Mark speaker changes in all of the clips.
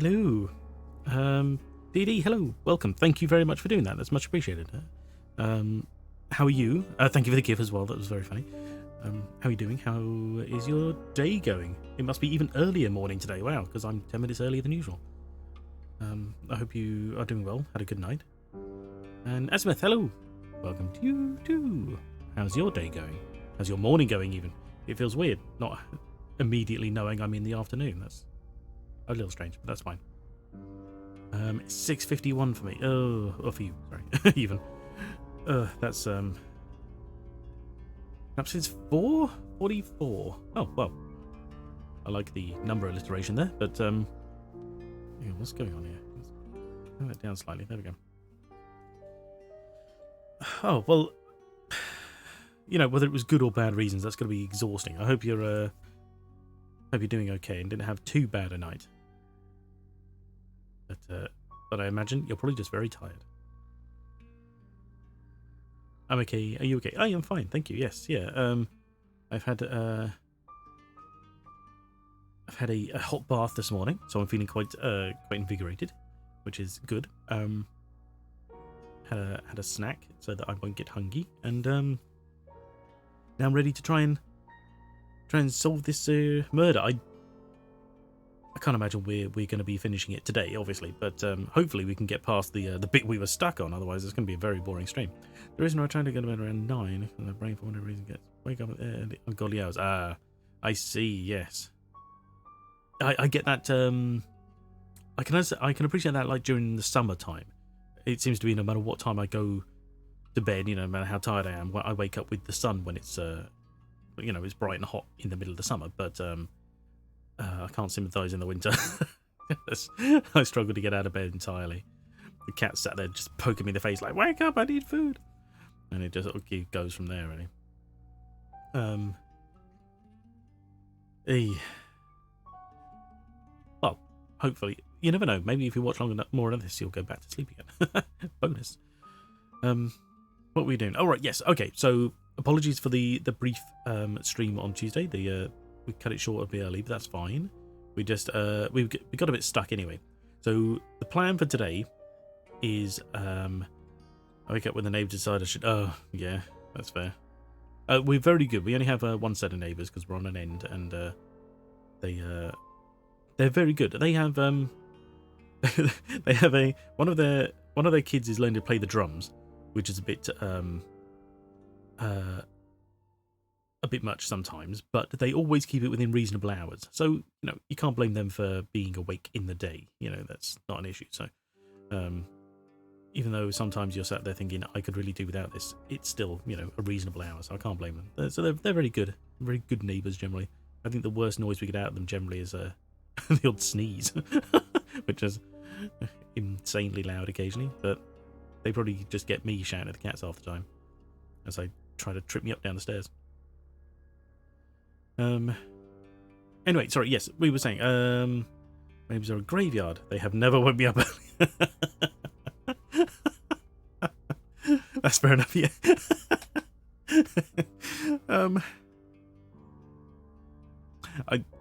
Speaker 1: Hello. DD, hello. Welcome. Thank you very much for doing that. That's much appreciated. How are you? Thank you for the gift as well. That was very funny. How are you doing? How is your day going? It must be even earlier morning today. Wow, because I'm 10 minutes earlier than usual. I hope you are doing well. Had a good night. And Asmith, hello. Welcome to you too. How's your day going? How's your morning going even? It feels weird not immediately knowing I'm in the afternoon. That's a little strange, but that's fine. It's 6:51 for me. Oh, for you, sorry. Even. That's perhaps it's 4:44. Oh, well. I like the number alliteration there, but yeah, what's going on here? Let's turn that down slightly. There we go. Oh, well, you know, whether it was good or bad reasons, that's going to be exhausting. I hope you're doing okay and didn't have too bad a night. But I imagine you're probably just very tired. I'm okay. Are you okay? I am fine, thank you. Yes, yeah. I've had a hot bath this morning, so I'm feeling quite invigorated, which is good. Had a snack so that I won't get hungry, and now I'm ready to try and solve this murder. I can't imagine we're going to be finishing it today, obviously, but hopefully we can get past the bit we were stuck on. Otherwise, it's going to be a very boring stream. The reason I try to go to bed around 9, and the brain for whatever reason gets wake up at ungodly hours. Ah, I see. Yes, I get that. I can appreciate that. Like during the summertime, it seems to be no matter what time I go to bed, no matter how tired I am, I wake up with the sun when it's it's bright and hot in the middle of the summer, but I can't sympathise in the winter. I struggle to get out of bed entirely. The cat sat there just poking me in the face like, wake up, I need food. And it just sort of goes from there, really. Well, hopefully. You never know. Maybe if you watch more of this, you'll go back to sleep again. Bonus. What were we doing? Oh, right, yes. Okay, so apologies for the brief stream on Tuesday. We cut it short a bit early, but that's fine. We just we got a bit stuck anyway. So the plan for today is I wake up when the neighbour decided I should. Oh yeah, that's fair. We're very good. We only have one set of neighbours because we're on an end, and they're very good. They have they have one of their kids is learning to play the drums, which is a bit much sometimes, but they always keep it within reasonable hours. So, you can't blame them for being awake in the day. That's not an issue. So, even though sometimes you're sat there thinking, I could really do without this, it's still, a reasonable hour. So I can't blame them. So they're very good neighbours generally. I think the worst noise we get out of them generally is the odd sneeze, which is insanely loud occasionally, but they probably just get me shouting at the cats half the time as they try to trip me up down the stairs. Anyway, sorry, yes, we were saying, maybe they're a graveyard. They have never woke me up early. That's fair enough, yeah.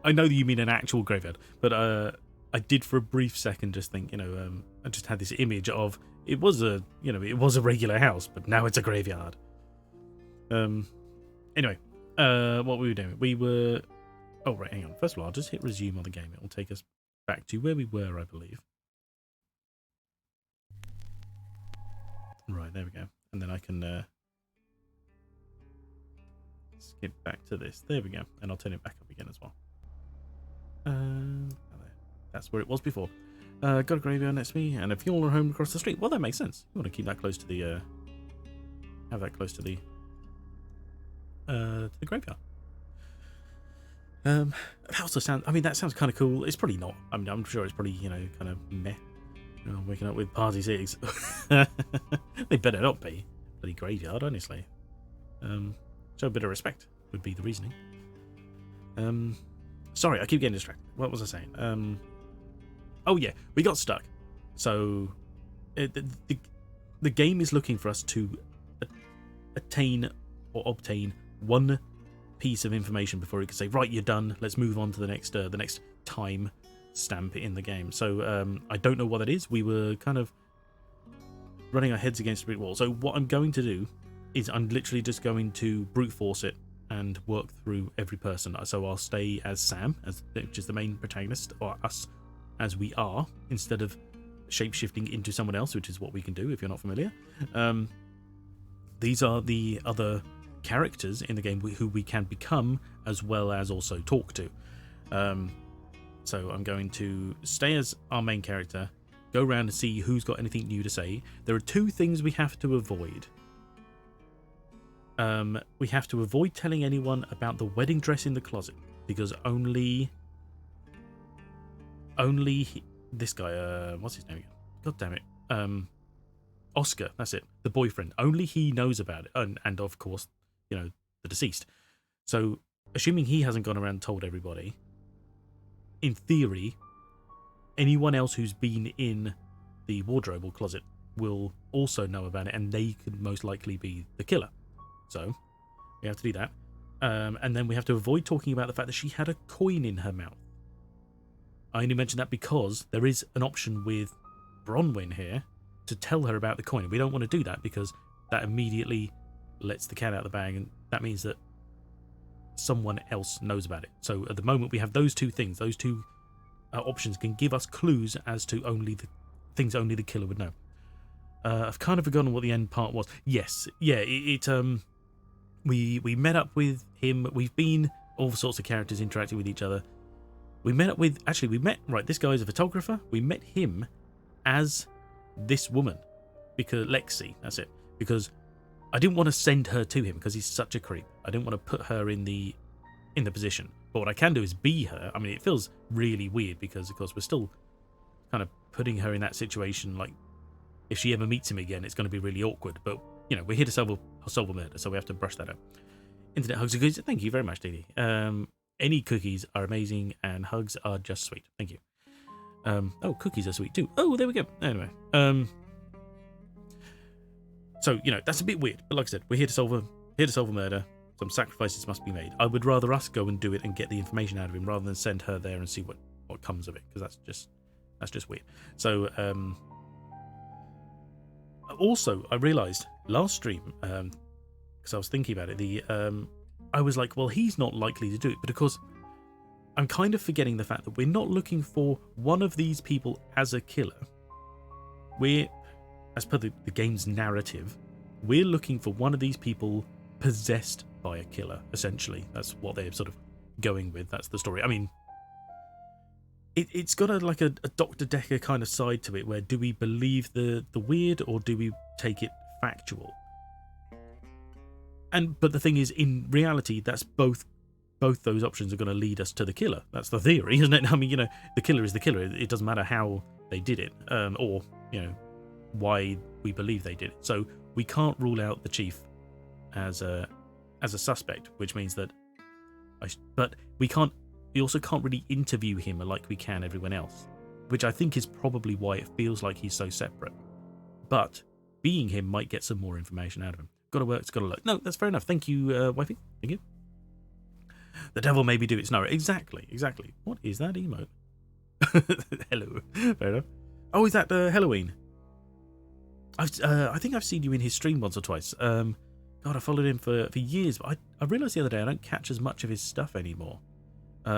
Speaker 1: I know that you mean an actual graveyard, but I did for a brief second just think, I just had this image of it was a regular house, but now it's a graveyard. Anyway, what were we doing? We were... Oh, right, hang on. First of all, I'll just hit resume on the game. It will take us back to where we were, I believe. Right, there we go. And then I can skip back to this. There we go. And I'll turn it back up again as well. That's where it was before. Got a graveyard next to me and a funeral home across the street. Well, that makes sense. You want to keep that close to the... have that close to the graveyard. That also sounds... I mean, that sounds kind of cool. It's probably not. I mean, I'm sure it's probably, kind of meh. Waking up with party cities. They better not be. Bloody graveyard, honestly. Show a bit of respect would be the reasoning. Sorry, I keep getting distracted. What was I saying? Oh yeah, we got stuck. So the game is looking for us to attain or obtain one piece of information before it can say, right, you're done. Let's move on to the next time stamp in the game. So I don't know what that is. We were kind of running our heads against a brick wall. So what I'm going to do is I'm literally just going to brute force it and work through every person. So I'll stay as Sam, which is the main protagonist, or us as we are, instead of shape-shifting into someone else, which is what we can do if you're not familiar. These are the other characters in the game who we can become, as well as also talk to. So I'm going to stay as our main character, go around and see who's got anything new to say. There are two things we have to avoid. We have to avoid telling anyone about the wedding dress in the closet, because only this guy, what's his name again? God damn it. Oscar, that's it, the boyfriend. Only he knows about it, and of course, the deceased. So, assuming he hasn't gone around and told everybody, in theory, anyone else who's been in the wardrobe or closet will also know about it, and they could most likely be the killer. So, we have to do that. And then we have to avoid talking about the fact that she had a coin in her mouth. I only mention that because there is an option with Bronwyn here to tell her about the coin. We don't want to do that because that immediately lets the cat out of the bag, and that means that someone else knows about it. So at the moment we have those two things. Those two options can give us clues as to only the things only the killer would know. I've kind of forgotten what the end part was. Yes, yeah, we met up with him. We've been all sorts of characters interacting with each other. Right, this guy is a photographer. We met him as this woman, because Lexi, that's it, because I didn't want to send her to him because he's such a creep. I didn't want to put her in the position. But what I can do is be her. I mean, it feels really weird because, of course, we're still kind of putting her in that situation. Like, if she ever meets him again, it's going to be really awkward. But, we're here to solve a murder, so we have to brush that out. Internet hugs and cookies. Thank you very much, Dee Dee. Any cookies are amazing, and hugs are just sweet. Thank you. Oh, cookies are sweet too. Oh, there we go. Anyway, so that's a bit weird, but like I said, we're here to solve a murder. Some sacrifices must be made. I would rather us go and do it and get the information out of him rather than send her there and see what comes of it, because that's just weird. So also I realized last stream, because I was thinking about it, I was like, well, he's not likely to do it, but of course I'm kind of forgetting the fact that we're not looking for one of these people as a killer. We're, as per the game's narrative, we're looking for one of these people possessed by a killer, essentially. That's what they're sort of going with. That's the story. I mean, it's got a Dr. Decker kind of side to it, where do we believe the weird or do we take it factual? But the thing is, in reality, that's both those options are going to lead us to the killer. That's the theory, isn't it? I mean, the killer is the killer. It doesn't matter how they did it, or why we believe they did it. So we can't rule out the chief as a suspect, which means that but we also can't really interview him like we can everyone else, which I think is probably why it feels like he's so separate. But being him might get some more information out of him. Gotta work, it's gotta look. No, that's fair enough. Thank you, wifey. Thank you. The devil maybe do its no. Exactly. What is that emote? Hello. Fair enough. Oh, is that Halloween? I think I've seen you in his stream once or twice. God, I followed him for years, but I realised the other day I don't catch as much of his stuff anymore. I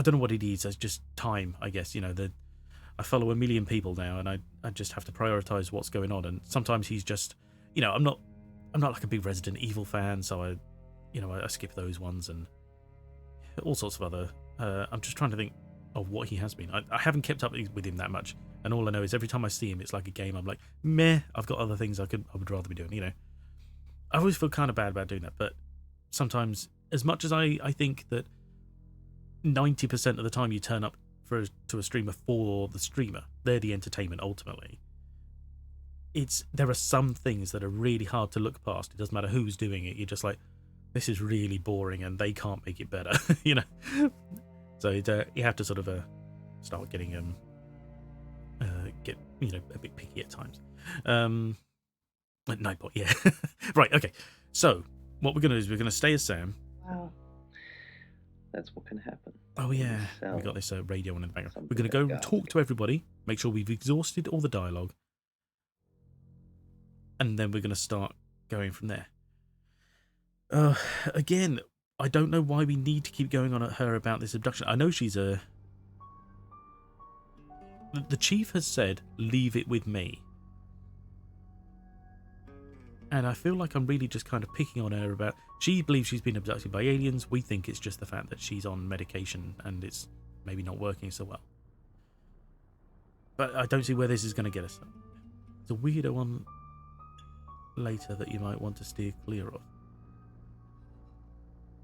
Speaker 1: don't know what it is. It's just time, I guess. I follow a million people now, and I just have to prioritise what's going on. And sometimes he's just, I'm not like a big Resident Evil fan, so I skip those ones and all sorts of other. I'm just trying to think of what he has been. I haven't kept up with him that much, and all I know is every time I see him, it's like a game. I'm like, meh. I've got other things I would rather be doing. I always feel kind of bad about doing that, but sometimes, as much as I think that 90% of the time you turn up to a streamer for the streamer, they're the entertainment ultimately. There are some things that are really hard to look past. It doesn't matter who's doing it. You're just like, this is really boring, and they can't make it better, So you have to sort of start getting a bit picky at times. Nightbot, yeah. Right, okay. So what we're gonna do is we're gonna stay as Sam.
Speaker 2: Wow, that's what can happen.
Speaker 1: Oh yeah, we got this radio on in the background. We're going to go talk to everybody, make sure we've exhausted all the dialogue, and then we're going to start going from there. Again, I don't know why we need to keep going on at her about this abduction. I know she's a... The chief has said, leave it with me. And I feel like I'm really just kind of picking on her about... She believes she's been abducted by aliens. We think it's just the fact that she's on medication and it's maybe not working so well. But I don't see where this is going to get us. It's a weirder one later that you might want to steer clear of.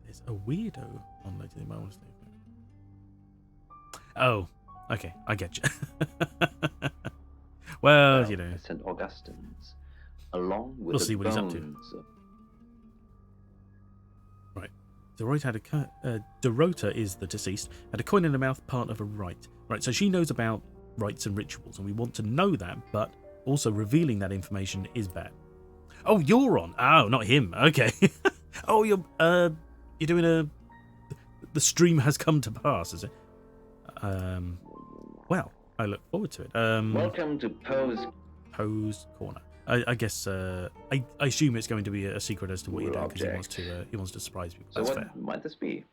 Speaker 1: There's a weirdo one later that you might want to steer clear of. Oh, okay, I get you. Well, you know.
Speaker 2: St. Augustine's, along with
Speaker 1: we'll see what he's up to. Right. Dorota is the deceased, had a coin in her mouth, part of a rite. Right, so she knows about rites and rituals, and we want to know that, but also revealing that information is bad. Oh, you're on. Oh, not him. Okay. Oh, you're doing the stream has come to pass, is it? Well, I look forward to it.
Speaker 2: Welcome to
Speaker 1: Poe's Corner. I guess I assume it's going to be a secret as to what you're doing because he wants to surprise people. That's fair.
Speaker 2: Might this be?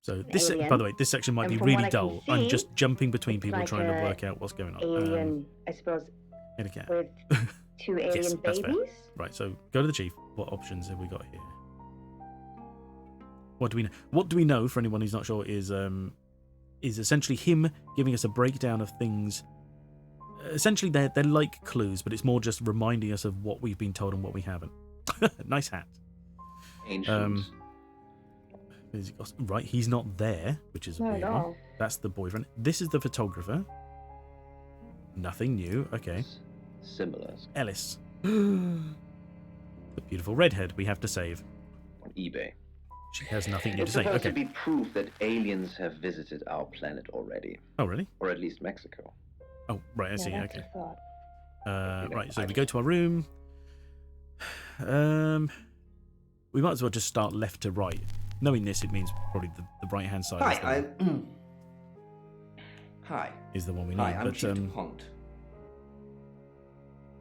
Speaker 1: So this, by the way, this section might be really dull. I'm just jumping between people trying to work out what's going on.
Speaker 3: Alien, I suppose. With 2 alien
Speaker 1: yes, that's
Speaker 3: babies.
Speaker 1: Fair. Right. So go to the chief. What options have we got here? What do we know? What do we know? For anyone who's not sure, is essentially him giving us a breakdown of things. Essentially, they're like clues, but it's more just reminding us of what we've been told and what we haven't. Nice hat.
Speaker 2: Ancient.
Speaker 1: Right, he's not there, which is a weird one. That's the boyfriend. This is the photographer. Nothing new. Okay.
Speaker 2: Similar.
Speaker 1: Ellis. The beautiful redhead we have to save.
Speaker 2: On eBay.
Speaker 1: She has nothing new to
Speaker 2: It's
Speaker 1: say.
Speaker 2: supposed
Speaker 1: Okay.
Speaker 2: to be proof that aliens have visited our planet already.
Speaker 1: Oh, really?
Speaker 2: Or at least Mexico.
Speaker 1: Oh, right, I see.
Speaker 3: Yeah,
Speaker 1: Okay.
Speaker 3: that's
Speaker 1: Right, so we go to our room. We might as well just start left to right. Knowing this, it means probably the right-hand side
Speaker 4: Hi.
Speaker 1: is the one we need.
Speaker 4: Hi, I'm
Speaker 1: but
Speaker 4: Chief Hunt.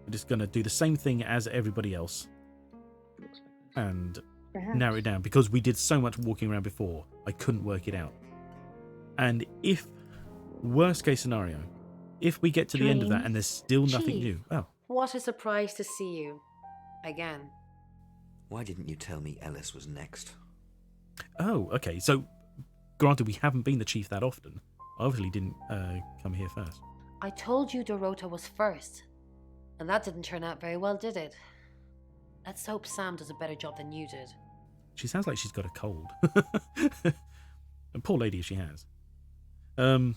Speaker 1: we're just going to do the same thing as everybody else and narrow it down, because we did so much walking around before, I couldn't work it out. And if, worst case scenario, if we get to the end of that and there's still nothing new. Oh.
Speaker 5: What a surprise to see you. Again.
Speaker 4: Why didn't you tell me Ellis was next?
Speaker 1: Oh, okay. So, granted, we haven't been the chief that often. I obviously didn't come here first.
Speaker 5: I told you Dorota was first. And that didn't turn out very well, did it? Let's hope Sam does a better job than you did.
Speaker 1: She sounds like she's got a cold. A poor lady if she has. Oh,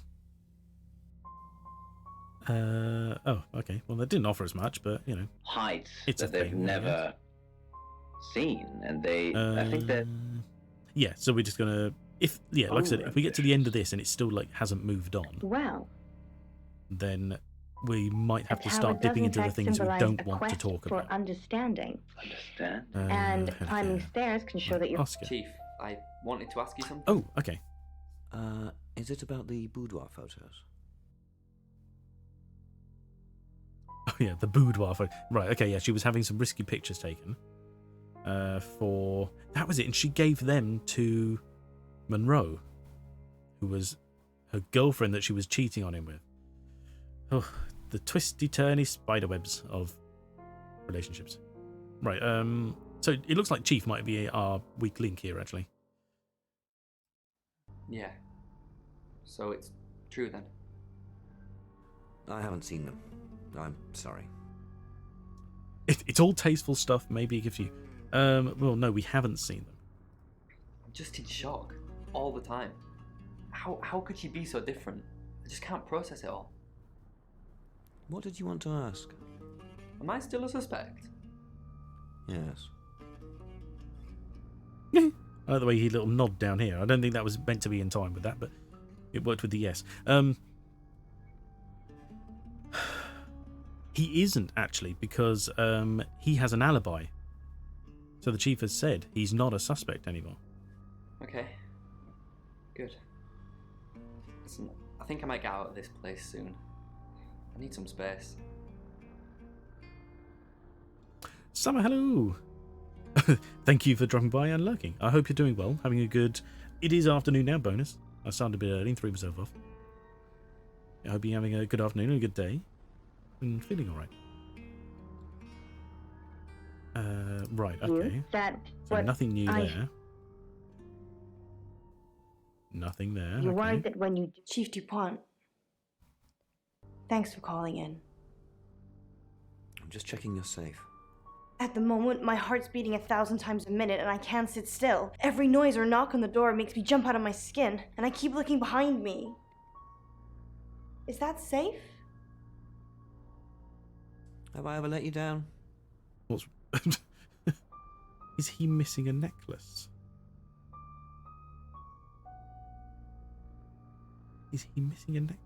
Speaker 1: okay. Well, they didn't offer us much, but, you know.
Speaker 2: Heights
Speaker 1: it's
Speaker 2: that they've never seen. And they, I think that...
Speaker 1: Yeah, so we're just going to... like I said, if we get to the end of this and it still, like, hasn't moved on...
Speaker 3: Wow.
Speaker 1: Then we might have to start dipping into the things we don't want to talk about.
Speaker 3: For understanding.
Speaker 2: Understand?
Speaker 3: And climbing stairs can show that you're...
Speaker 1: Oscar.
Speaker 6: Chief, I wanted to ask you something.
Speaker 1: Oh, okay.
Speaker 4: Is it about the boudoir photos?
Speaker 1: Oh, yeah, the boudoir photo. Right, okay, yeah, she was having some risky pictures taken. That was it, and she gave them to Munroe, who was her girlfriend that she was cheating on him with. Oh, the twisty-turny spiderwebs of relationships. Right, so it looks like Chief might be our weak link here, actually.
Speaker 6: Yeah. So it's true then?
Speaker 4: I haven't seen them. I'm sorry.
Speaker 1: It's all tasteful stuff. Maybe it gives you... well, no, we haven't seen them.
Speaker 6: I'm just in shock. All the time. How could she be so different? I just can't process it all.
Speaker 4: What did you want to ask?
Speaker 6: Am I still a suspect?
Speaker 4: Yes.
Speaker 1: I like the way he little nod down here. I don't think that was meant to be in time with that, but it worked with the yes. He isn't, actually, because he has an alibi. So the chief has said he's not a suspect anymore.
Speaker 6: Okay. Good. Listen, I think I might get out of this place soon. I need some space.
Speaker 1: Summer, hello. Thank you for dropping by and lurking. I hope you're doing well, having a good... It is afternoon now, bonus. I started a bit early and threw myself off. I hope you're having a good afternoon and a good day. And feeling alright. Right, okay. So nothing new there. Nothing there.
Speaker 3: You're
Speaker 1: okay.
Speaker 3: worried that when you...
Speaker 7: Chief DuPont, thanks for calling in.
Speaker 4: I'm just checking you're safe.
Speaker 7: At the moment, my heart's beating 1,000 times a minute and I can't sit still. Every noise or knock on the door makes me jump out of my skin, and I keep looking behind me. Is that safe?
Speaker 4: Have I ever let you down?
Speaker 1: What's... Is he missing a necklace? Is he missing a necklace?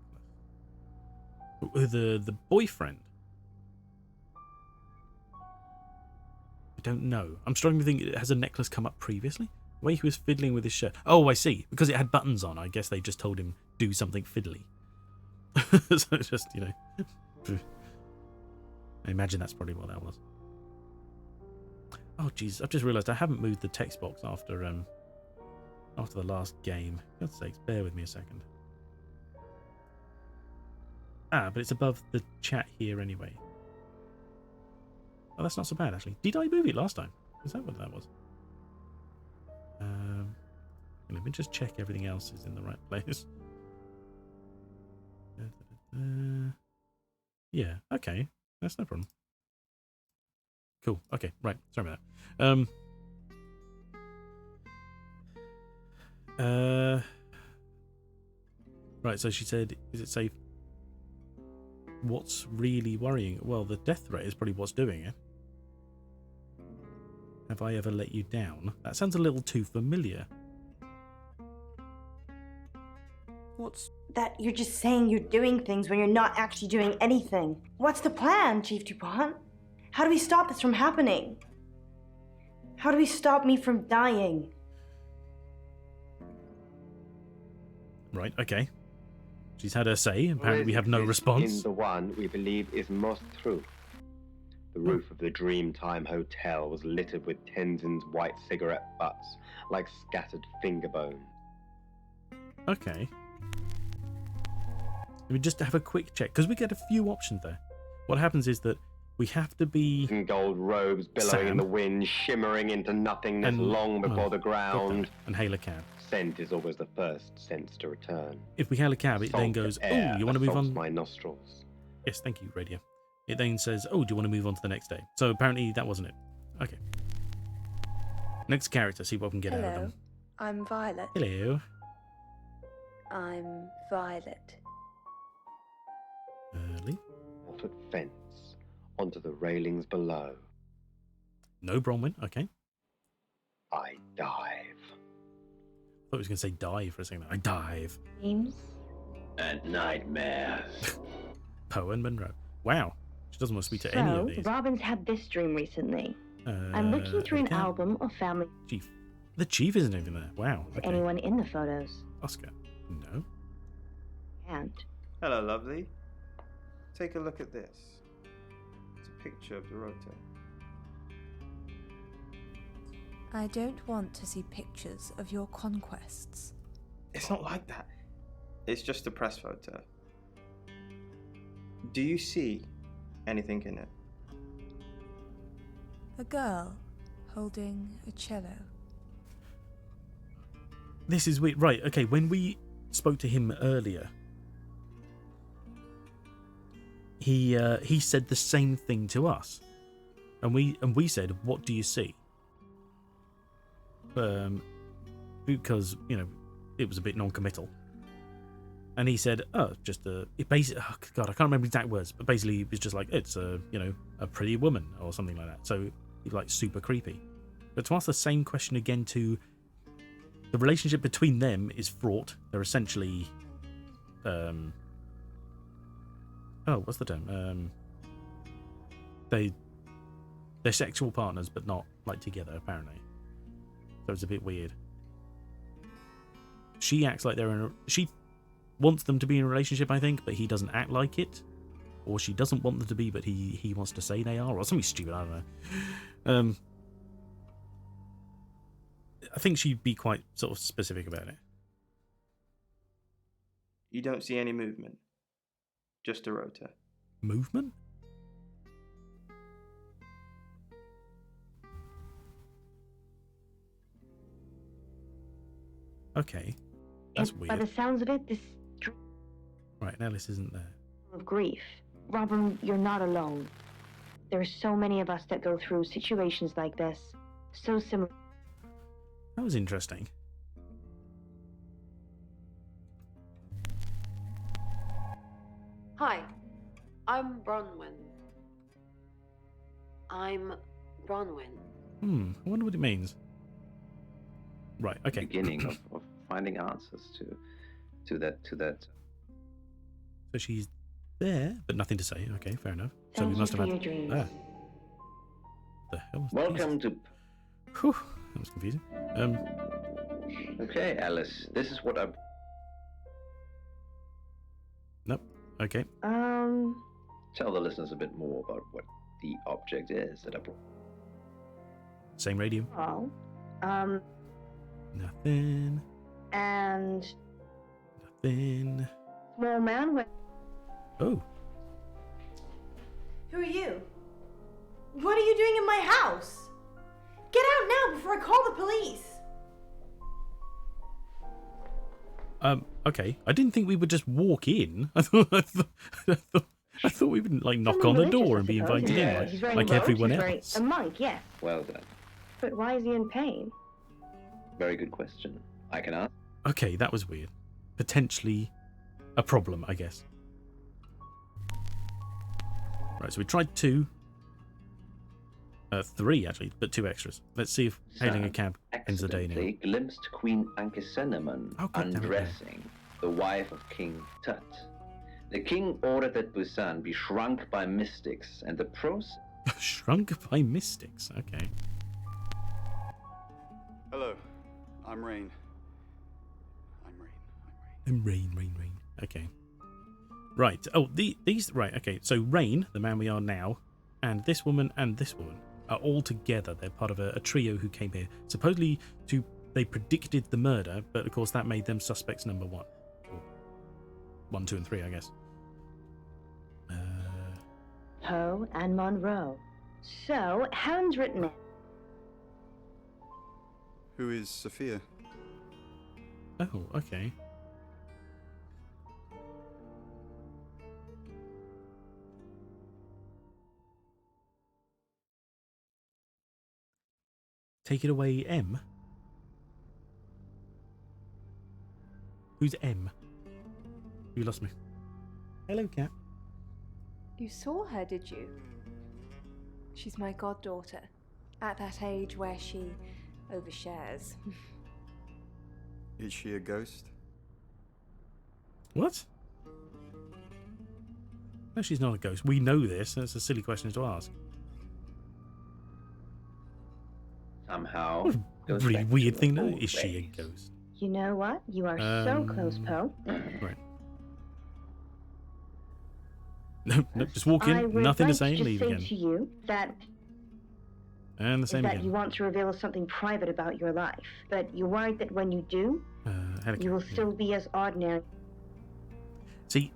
Speaker 1: The boyfriend? I don't know. I'm struggling to think, has a necklace come up previously? The way he was fiddling with his shirt. Oh, I see. Because it had buttons on, I guess they just told him do something fiddly. So it's just, you know. I imagine that's probably what that was. Oh, jeez. I've just realised I haven't moved the text box after the last game. For God's sakes, bear with me a second. Ah, but it's above the chat here anyway. Oh, that's not so bad, actually. Did I move it last time? Is that what that was? Let me just check everything else is in the right place. Yeah, okay. That's no problem. Cool. Okay, right. Sorry about that. Right, so she said, is it safe? What's really worrying? Well, the death threat is probably what's doing it. Have I ever let you down? That sounds a little too familiar.
Speaker 4: What's...
Speaker 7: That you're just saying you're doing things when you're not actually doing anything. What's the plan, Chief DuPont? How do we stop this from happening? How do we stop me from dying?
Speaker 1: Right, okay. She's had her say. Apparently we have no response.
Speaker 8: In the one we believe is most true. The roof of the Dreamtime Hotel was littered with Tenzin's white cigarette butts, like scattered finger bones.
Speaker 1: Okay. Let me just have a quick check, because we get a few options there. What happens is that we have to be...
Speaker 8: In gold robes billowing in the wind, shimmering into nothingness
Speaker 1: and,
Speaker 8: long before the ground.
Speaker 1: And hail a cab.
Speaker 8: Scent is always the first sense to return.
Speaker 1: If we hail a cab, it then goes, oh, you want to move on?
Speaker 8: My nostrils.
Speaker 1: Yes, thank you, radio. It then says, oh, do you want to move on to the next day? So apparently that wasn't it. Okay. Next character, see what we can get out of them.
Speaker 9: I'm Violet.
Speaker 1: Hello.
Speaker 9: I'm Violet.
Speaker 1: Early.
Speaker 8: Off at fence, onto the railings below.
Speaker 1: No Bronwyn, okay.
Speaker 8: I dive.
Speaker 1: I thought he was going to say dive for a second. I dive.
Speaker 3: Dreams?
Speaker 2: And nightmares.
Speaker 1: Poe and Munroe. Wow. She doesn't want to speak to any of these.
Speaker 3: Robin's had this dream recently. I'm looking through an album of family.
Speaker 1: Chief. The chief isn't even there. Wow. Okay.
Speaker 3: Anyone in the photos?
Speaker 1: Oscar. No.
Speaker 3: And
Speaker 10: hello, lovely. Take a look at this. It's a picture of Dorota.
Speaker 9: I don't want to see pictures of your conquests.
Speaker 10: It's not like that. It's just a press photo. Do you see anything in it?
Speaker 9: A girl holding a cello.
Speaker 1: This is weird. Right, okay, when we spoke to him earlier, he said the same thing to us. And we said, what do you see? Because, you know, it was a bit non-committal. And he said, oh, just it basically, oh God, I can't remember exact words, but basically it was just like, it's a, you know, a pretty woman or something like that. So he's like super creepy. But to ask the same question again to the relationship between them is fraught. They're essentially, oh, what's the term? They're sexual partners, but not like together apparently. So it's a bit weird. she acts like they're in a... She wants them to be in a relationship, I think, but he doesn't act like it. Or she doesn't want them to be, but he wants to say they are, or something stupid, I don't know. I think she'd be quite sort of specific about it.
Speaker 10: You don't see any movement. Just a rota.
Speaker 1: Movement? Okay. That's
Speaker 3: And
Speaker 1: weird.
Speaker 3: by the sounds of it, this
Speaker 1: Right, Alice isn't there.
Speaker 3: of grief. Robin, you're not alone. There are so many of us that go through situations like this. So similar.
Speaker 1: That was interesting.
Speaker 5: Hi, I'm Bronwyn.
Speaker 1: I wonder what it means. Right, okay.
Speaker 2: Beginning of finding answers to that.
Speaker 1: So she's there, but nothing to say. Okay, fair enough. So
Speaker 3: Thank
Speaker 1: we
Speaker 3: you
Speaker 1: must
Speaker 3: for
Speaker 1: have
Speaker 3: your
Speaker 1: had...
Speaker 3: dreams.
Speaker 1: Ah. The hell was
Speaker 2: Welcome to.
Speaker 1: Whew, that was confusing.
Speaker 2: Okay, Alice. This is what I.
Speaker 1: Nope. Okay.
Speaker 2: Tell the listeners a bit more about what the object is that I brought.
Speaker 1: Same radio.
Speaker 3: Oh.
Speaker 1: Nothing.
Speaker 3: And
Speaker 1: Nothing.
Speaker 3: small man with.
Speaker 1: Oh.
Speaker 7: Who are you? What are you doing in my house? Get out now before I call the police.
Speaker 1: Okay. I didn't think we would just walk in. I thought we would like knock on the door and be invited in
Speaker 3: He's wearing
Speaker 1: like
Speaker 3: robes,
Speaker 1: everyone
Speaker 3: he's wearing
Speaker 1: else.
Speaker 3: a monk, yeah.
Speaker 2: Well done.
Speaker 3: But why is he in pain?
Speaker 2: Very good question. I can ask.
Speaker 1: Okay, that was weird. Potentially a problem, I guess. Right, so we tried 2. 3 actually, but 2 extras. Let's see if hailing a cab ends the day now.
Speaker 2: Accidentally glimpsed Queen Anchisenamun
Speaker 1: Oh, God damn it,
Speaker 2: undressing the wife of King Tut. The king ordered that Busan be shrunk by mystics, and the process.
Speaker 1: Shrunk by mystics. Okay.
Speaker 11: Hello, I'm Rain.
Speaker 1: Rain. Okay. Right. Oh, these. Right. Okay. So Rain, the man we are now, and this woman are all together. They're part of a trio who came here supposedly they predicted the murder, but of course that made them suspects number 1. 1, 2, and 3, I guess.
Speaker 3: Poe and Munroe. So, Helen's written it.
Speaker 11: Who is Sophia?
Speaker 1: Oh, okay. Take it away, M. Who's M? You lost me. Hello, cat.
Speaker 9: You saw her, did you? She's my goddaughter, at that age where she overshares.
Speaker 11: Is she a ghost?
Speaker 1: What? No, she's not a ghost. We know this. That's a silly question to ask.
Speaker 2: Somehow.
Speaker 1: What a really weird thing, though. Is she a ghost?
Speaker 3: You know what? You are so close, Poe.
Speaker 1: Right. Nope, just walk in, nothing to say, and leave again.
Speaker 3: To you that
Speaker 1: And the same
Speaker 3: that
Speaker 1: again.
Speaker 3: you want to reveal something private about your life, but you're worried that when you do, you will still be as ordinary.
Speaker 1: See,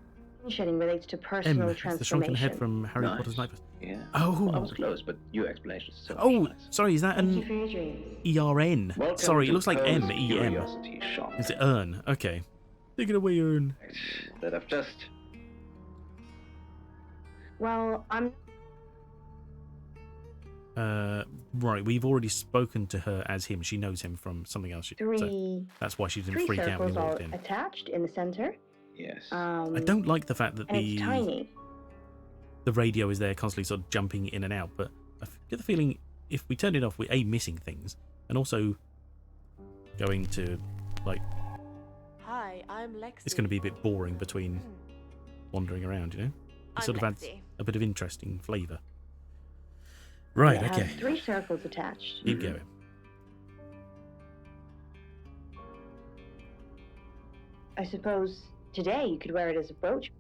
Speaker 3: Shedding relates to
Speaker 1: M,
Speaker 3: personal
Speaker 1: it's the shrunken head
Speaker 3: transformation.
Speaker 1: from Harry Potter's Nightmares.
Speaker 2: Yeah.
Speaker 1: Oh.
Speaker 2: Well, I was close, but your explanation is so
Speaker 1: Oh,
Speaker 2: nice.
Speaker 1: sorry, is that
Speaker 3: Thank you
Speaker 1: an
Speaker 3: for your dreams.
Speaker 1: ERN?
Speaker 2: Welcome
Speaker 1: Sorry, it
Speaker 2: to
Speaker 1: looks like
Speaker 2: Poe's
Speaker 1: M-E-M.
Speaker 2: Curiosity Shop.
Speaker 1: Is it Ern? Okay. Take it away, Ern.
Speaker 2: That I've just.
Speaker 3: Well, I'm.
Speaker 1: Right, we've already spoken to her as him. She knows him from something else. So that's why she didn't
Speaker 3: 3
Speaker 1: freak out when
Speaker 3: circles
Speaker 1: he
Speaker 3: all
Speaker 1: walked in.
Speaker 3: attached in the center.
Speaker 2: Yes.
Speaker 1: I don't like the fact that
Speaker 3: And it's tiny.
Speaker 1: the radio is there constantly sort of jumping in and out, but I get the feeling if we turn it off, we're missing things, and also going to, like...
Speaker 12: Hi, I'm Lexi.
Speaker 1: It's going to be a bit boring between wandering around, you know? It sort of adds a bit of interesting flavour. Right,
Speaker 3: It
Speaker 1: okay.
Speaker 3: has 3 circles attached.
Speaker 1: Keep going.
Speaker 3: I suppose today you could wear it as a brooch.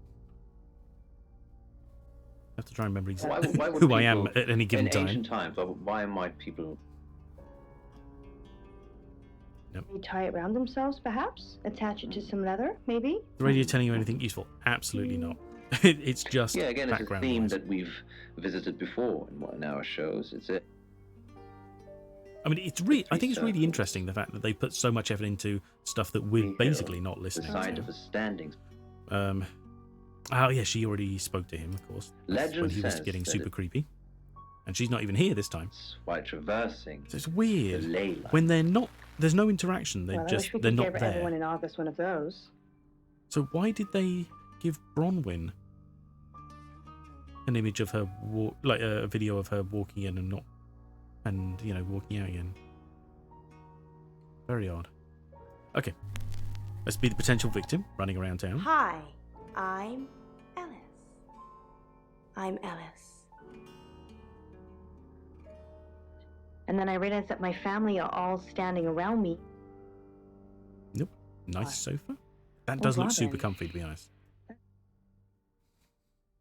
Speaker 1: I have to try and remember
Speaker 2: Why,
Speaker 1: exactly
Speaker 2: why would
Speaker 1: who I am
Speaker 2: people
Speaker 1: at any given
Speaker 2: in
Speaker 1: time.
Speaker 2: ancient times? Why might people?
Speaker 3: They tie it around themselves, perhaps? Attach it to some leather, maybe?
Speaker 1: The radio telling you anything useful? Absolutely not. It's just
Speaker 2: Yeah, again, it's a
Speaker 1: background
Speaker 2: theme
Speaker 1: noise.
Speaker 2: that we've visited before in our shows. It's a
Speaker 1: I mean, I think it's really interesting the fact that they put so much effort into stuff that we're basically not
Speaker 2: the
Speaker 1: listening
Speaker 2: side
Speaker 1: to.
Speaker 2: of a standing.
Speaker 1: Oh yeah, she already spoke to him, of course,
Speaker 2: Legend
Speaker 1: when he was
Speaker 2: says
Speaker 1: getting
Speaker 2: that
Speaker 1: super creepy, and she's not even here this time.
Speaker 2: While traversing.
Speaker 1: So it's weird
Speaker 2: the ley line.
Speaker 1: when they're not. There's no interaction.
Speaker 3: Well, I wish we
Speaker 1: They're
Speaker 3: could
Speaker 1: not
Speaker 3: give
Speaker 1: there.
Speaker 3: everyone in August one of those.
Speaker 1: So why did they give Bronwyn an image of her like a video of her walking in and not, and walking out again? Very odd. Okay, let's be the potential victim running around town.
Speaker 7: Hi, I'm Ellis. I'm Ellis.
Speaker 3: And then I realized that my family are all standing around me.
Speaker 1: Nope. Nice sofa. That
Speaker 3: Oh,
Speaker 1: does look super
Speaker 3: Robin.
Speaker 1: comfy, to be honest.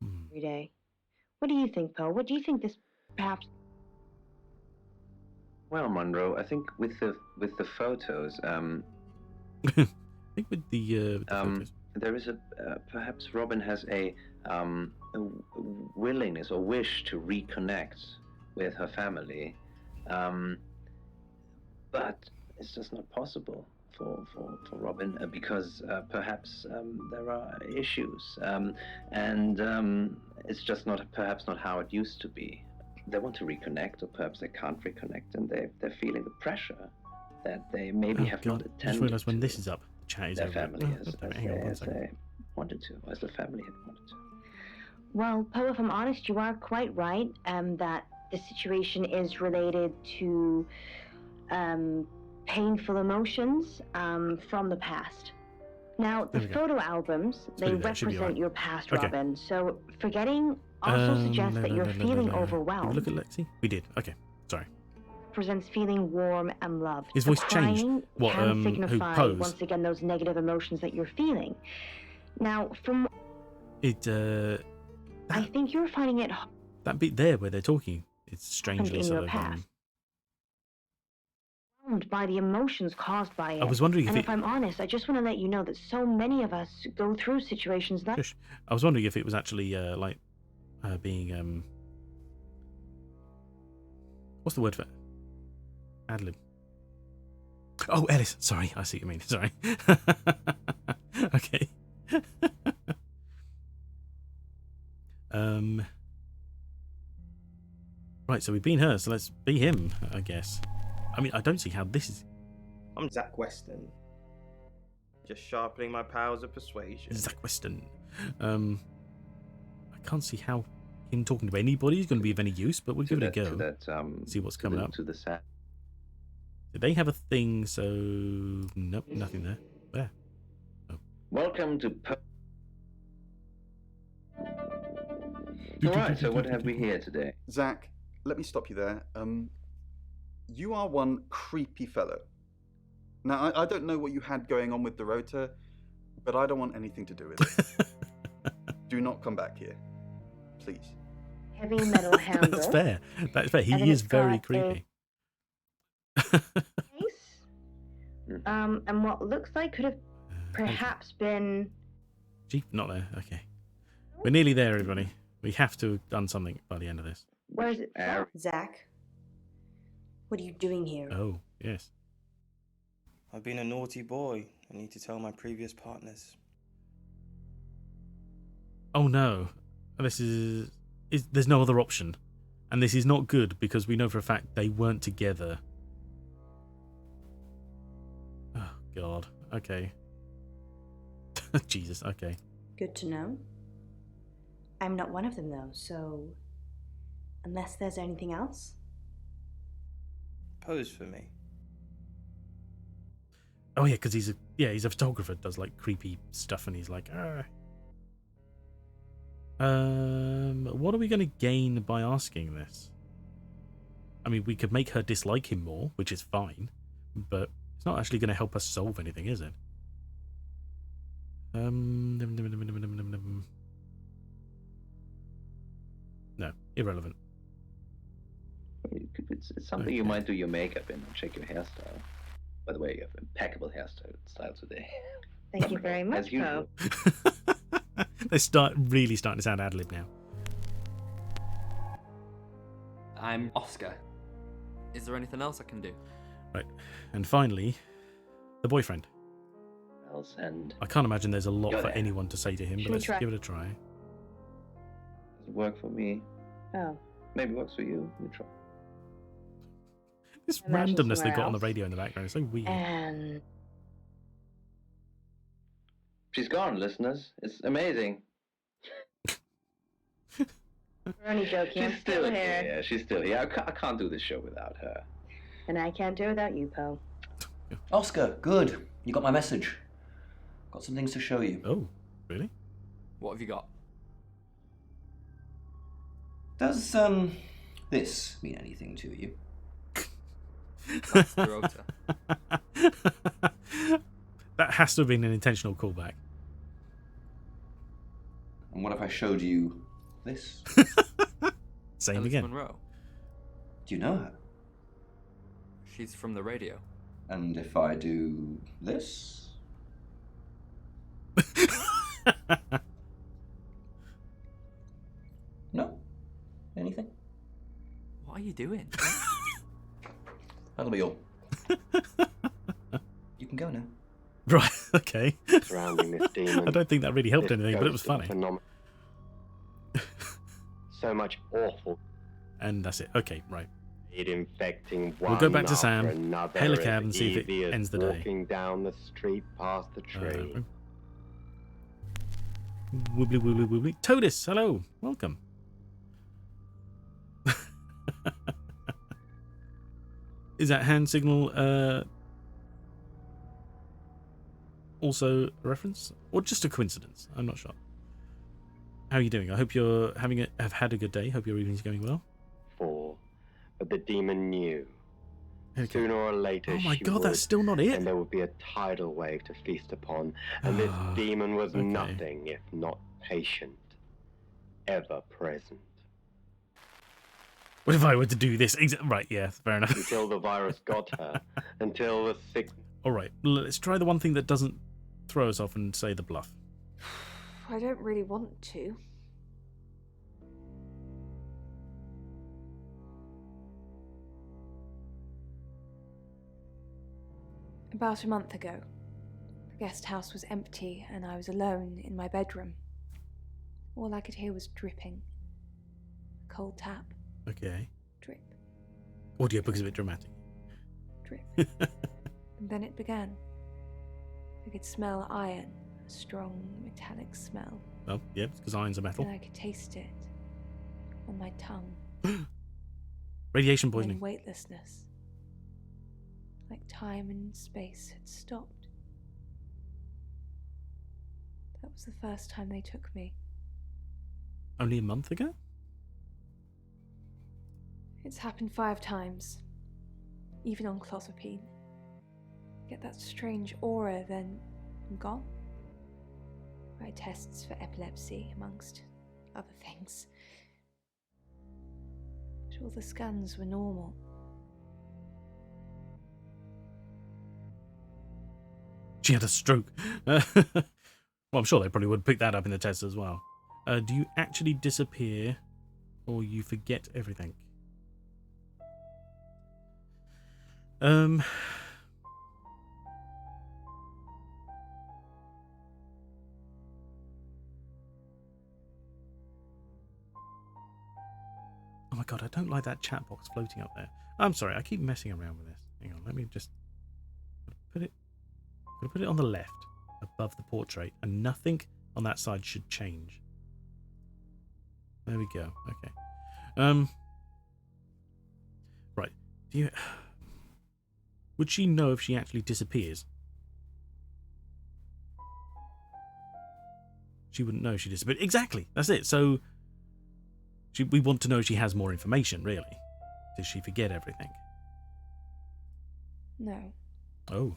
Speaker 3: Every day. What do you think, Poe? What do you think this perhaps?
Speaker 2: Well, Munroe, I think with the photos,
Speaker 1: I think with the photos.
Speaker 2: there is perhaps Robin has a willingness or wish to reconnect with her family, but it's just not possible for Robin because perhaps there are issues, and it's just perhaps not how it used to be. They want to reconnect, or perhaps they can't reconnect, and they're feeling the pressure that they maybe have not
Speaker 1: I just
Speaker 2: attended
Speaker 1: realised when this is up, the chat is
Speaker 2: their
Speaker 1: over.
Speaker 2: family
Speaker 1: Oh,
Speaker 2: as
Speaker 1: hang on one
Speaker 2: they
Speaker 1: second.
Speaker 2: wanted to, as the family had wanted to.
Speaker 3: Well, Poe, if I'm honest, you are quite right. That the situation is related to painful emotions from the past. Now, the
Speaker 1: There we go.
Speaker 3: photo albums, they
Speaker 1: put it there, it should be
Speaker 3: represent
Speaker 1: alright.
Speaker 3: your past,
Speaker 1: Okay.
Speaker 3: Robin. So forgetting also suggests that you're feeling
Speaker 1: Did we
Speaker 3: overwhelmed.
Speaker 1: look at Lexi? We did. Okay, sorry.
Speaker 3: Represents feeling warm and loved.
Speaker 1: His
Speaker 3: So
Speaker 1: voice changed.
Speaker 3: crying
Speaker 1: What,
Speaker 3: can
Speaker 1: who
Speaker 3: signify
Speaker 1: posed?
Speaker 3: once again those negative emotions that you're feeling. Now, from
Speaker 1: It
Speaker 3: I think you're finding it
Speaker 1: that bit there where they're talking, it's strangely
Speaker 3: in
Speaker 1: sort
Speaker 3: your
Speaker 1: of.
Speaker 3: past. By the emotions caused by it.
Speaker 1: I was wondering if
Speaker 3: and
Speaker 1: it-
Speaker 3: if I'm honest, I just want to let you know that so many of us go through situations like
Speaker 1: Shush. I was wondering if it was actually being what's the word for it? Ad-lib. Oh, Ellis. Sorry, I see what you mean. Sorry. Okay. Right, so we've been her, so let's be him, I guess. I mean, I don't see how this is
Speaker 10: I'm Zach Weston. Just sharpening my powers of persuasion.
Speaker 1: Zach Weston. I can't see how him talking to anybody is going to be of any use, but we'll give it a go. See what's coming up.
Speaker 2: To the set.
Speaker 1: Did they have a thing? So nope, nothing there. Where?
Speaker 2: Welcome to. All right. So what have we here today?
Speaker 11: Zach, let me stop you there. You are one creepy fellow. Now, I don't know what you had going on with Dorota, but I don't want anything to do with it. Do not come back here. Please.
Speaker 3: heavy metal handle.
Speaker 1: That's fair. That's fair.
Speaker 3: And then
Speaker 1: He is
Speaker 3: it's
Speaker 1: very
Speaker 3: got
Speaker 1: creepy.
Speaker 3: And what looks like could have perhaps been.
Speaker 1: Gee, not there. Okay. We're nearly there, everybody. We have to have done something by the end of this.
Speaker 3: Where is it from?
Speaker 7: Zach, what are you doing here?
Speaker 1: Oh, yes.
Speaker 10: I've been a naughty boy. I need to tell my previous partners.
Speaker 1: Oh no. This is there's no other option. And this is not good because we know for a fact they weren't together. Oh god. Okay. Jesus, okay.
Speaker 7: Good to know. I'm not one of them though, so unless there's anything else.
Speaker 10: Pose for me.
Speaker 1: Oh yeah, because he's a photographer, does like creepy stuff, and he's like, what are we going to gain by asking this? I mean, we could make her dislike him more, which is fine, but it's not actually going to help us solve anything, is it? No, irrelevant.
Speaker 2: It's something you might do your makeup in and check your hairstyle. By the way, you have impeccable hairstyle today.
Speaker 3: Thank you very much,
Speaker 2: As usual.
Speaker 3: Poe.
Speaker 1: They're really starting to sound ad-lib now.
Speaker 6: I'm Oscar. Is there anything else I can do?
Speaker 1: Right, and finally, the boyfriend.
Speaker 2: Else and
Speaker 1: I can't imagine there's a lot
Speaker 2: Go
Speaker 1: for
Speaker 2: there.
Speaker 1: anyone to say to him,
Speaker 3: Should
Speaker 1: but
Speaker 3: we
Speaker 1: let's
Speaker 3: try?
Speaker 1: give it a try.
Speaker 2: does it work for me?
Speaker 3: Oh.
Speaker 2: Maybe it works for you. We try.
Speaker 1: This
Speaker 3: Imagine
Speaker 1: randomness they
Speaker 3: somewhere
Speaker 1: got on the
Speaker 3: else.
Speaker 1: radio in the background is so weird.
Speaker 3: And
Speaker 2: She's gone, listeners. It's amazing.
Speaker 3: we're only joking. I'm
Speaker 2: She's still
Speaker 3: here.
Speaker 2: here. Yeah, she's still here. I can't do this show without her.
Speaker 3: And I can't do it without you, Poe.
Speaker 4: Oscar, good. You got my message. Got some things to show you.
Speaker 1: Oh, really?
Speaker 6: What have you got?
Speaker 4: Does, this mean anything to you?
Speaker 6: That's the rota.
Speaker 1: That has to have been an intentional callback.
Speaker 4: And what if I showed you this?
Speaker 1: Same
Speaker 6: Alice
Speaker 1: again.
Speaker 6: Munroe.
Speaker 4: Do you know her?
Speaker 6: She's from the radio.
Speaker 4: And if I do this? No? Anything?
Speaker 6: What are you doing?
Speaker 4: That'll be all. You can go now.
Speaker 1: Right, okay.
Speaker 8: Surrounding this demon.
Speaker 1: I don't think that really helped
Speaker 8: this
Speaker 1: anything, but it was
Speaker 8: ghostly
Speaker 1: funny.
Speaker 8: phenomenon. So much awful.
Speaker 1: And that's it. Okay, right.
Speaker 8: It infecting one
Speaker 1: We'll go back to
Speaker 8: after
Speaker 1: Sam,
Speaker 8: another
Speaker 1: hail a
Speaker 8: as
Speaker 1: cab and see if it
Speaker 8: easy as
Speaker 1: ends the day.
Speaker 8: Walking down the street past the tree.
Speaker 1: Wibbly, wibbly, wibbly. Todis, hello. Welcome. Is that hand signal also a reference? Or just a coincidence? I'm not sure. How are you doing? I hope you're have had a good day. Hope your evening's going well.
Speaker 8: But the demon knew.
Speaker 1: Okay.
Speaker 8: Sooner or later,
Speaker 1: Oh my
Speaker 8: she
Speaker 1: god,
Speaker 8: would,
Speaker 1: that's still not it.
Speaker 8: and there would be a tidal wave to feast upon. And this
Speaker 1: Ah,
Speaker 8: demon was
Speaker 1: okay.
Speaker 8: nothing if not patient, ever present.
Speaker 1: What if I were to do this? Right, yeah, fair enough.
Speaker 8: Until the virus got her, until the sick.
Speaker 1: All right, let's try the one thing that doesn't throw us off and say the bluff.
Speaker 9: I don't really want to. About a month ago, the guest house was empty and I was alone in my bedroom. All I could hear was dripping. A cold tap.
Speaker 1: Okay.
Speaker 9: Drip.
Speaker 1: Audiobook is a bit dramatic.
Speaker 9: Drip. And then it began. I could smell iron, a strong metallic smell.
Speaker 1: Well, yeah, because iron's a metal.
Speaker 9: And I could taste it on my tongue.
Speaker 1: Radiation
Speaker 9: And
Speaker 1: poisoning.
Speaker 9: weightlessness. Like time and space had stopped. That was the first time they took me.
Speaker 1: Only a month ago?
Speaker 9: It's happened 5 times. Even on clozapine. Get that strange aura, then I'm gone. I had tests for epilepsy, amongst other things. But all the scans were normal.
Speaker 1: She had a stroke. Well, I'm sure they probably would pick that up in the test as well. Do you actually disappear or you forget everything? Oh my god, I don't like that chat box floating up there. I'm sorry, I keep messing around with this. Hang on, let me just put it. I'm gonna put it on the left, above the portrait, and nothing on that side should change. There we go. Okay. Right. Do you? Would she know if she actually disappears? She wouldn't know she disappeared. Exactly. That's it. So we want to know if she has more information, really. Does she forget everything?
Speaker 9: No.
Speaker 1: Oh.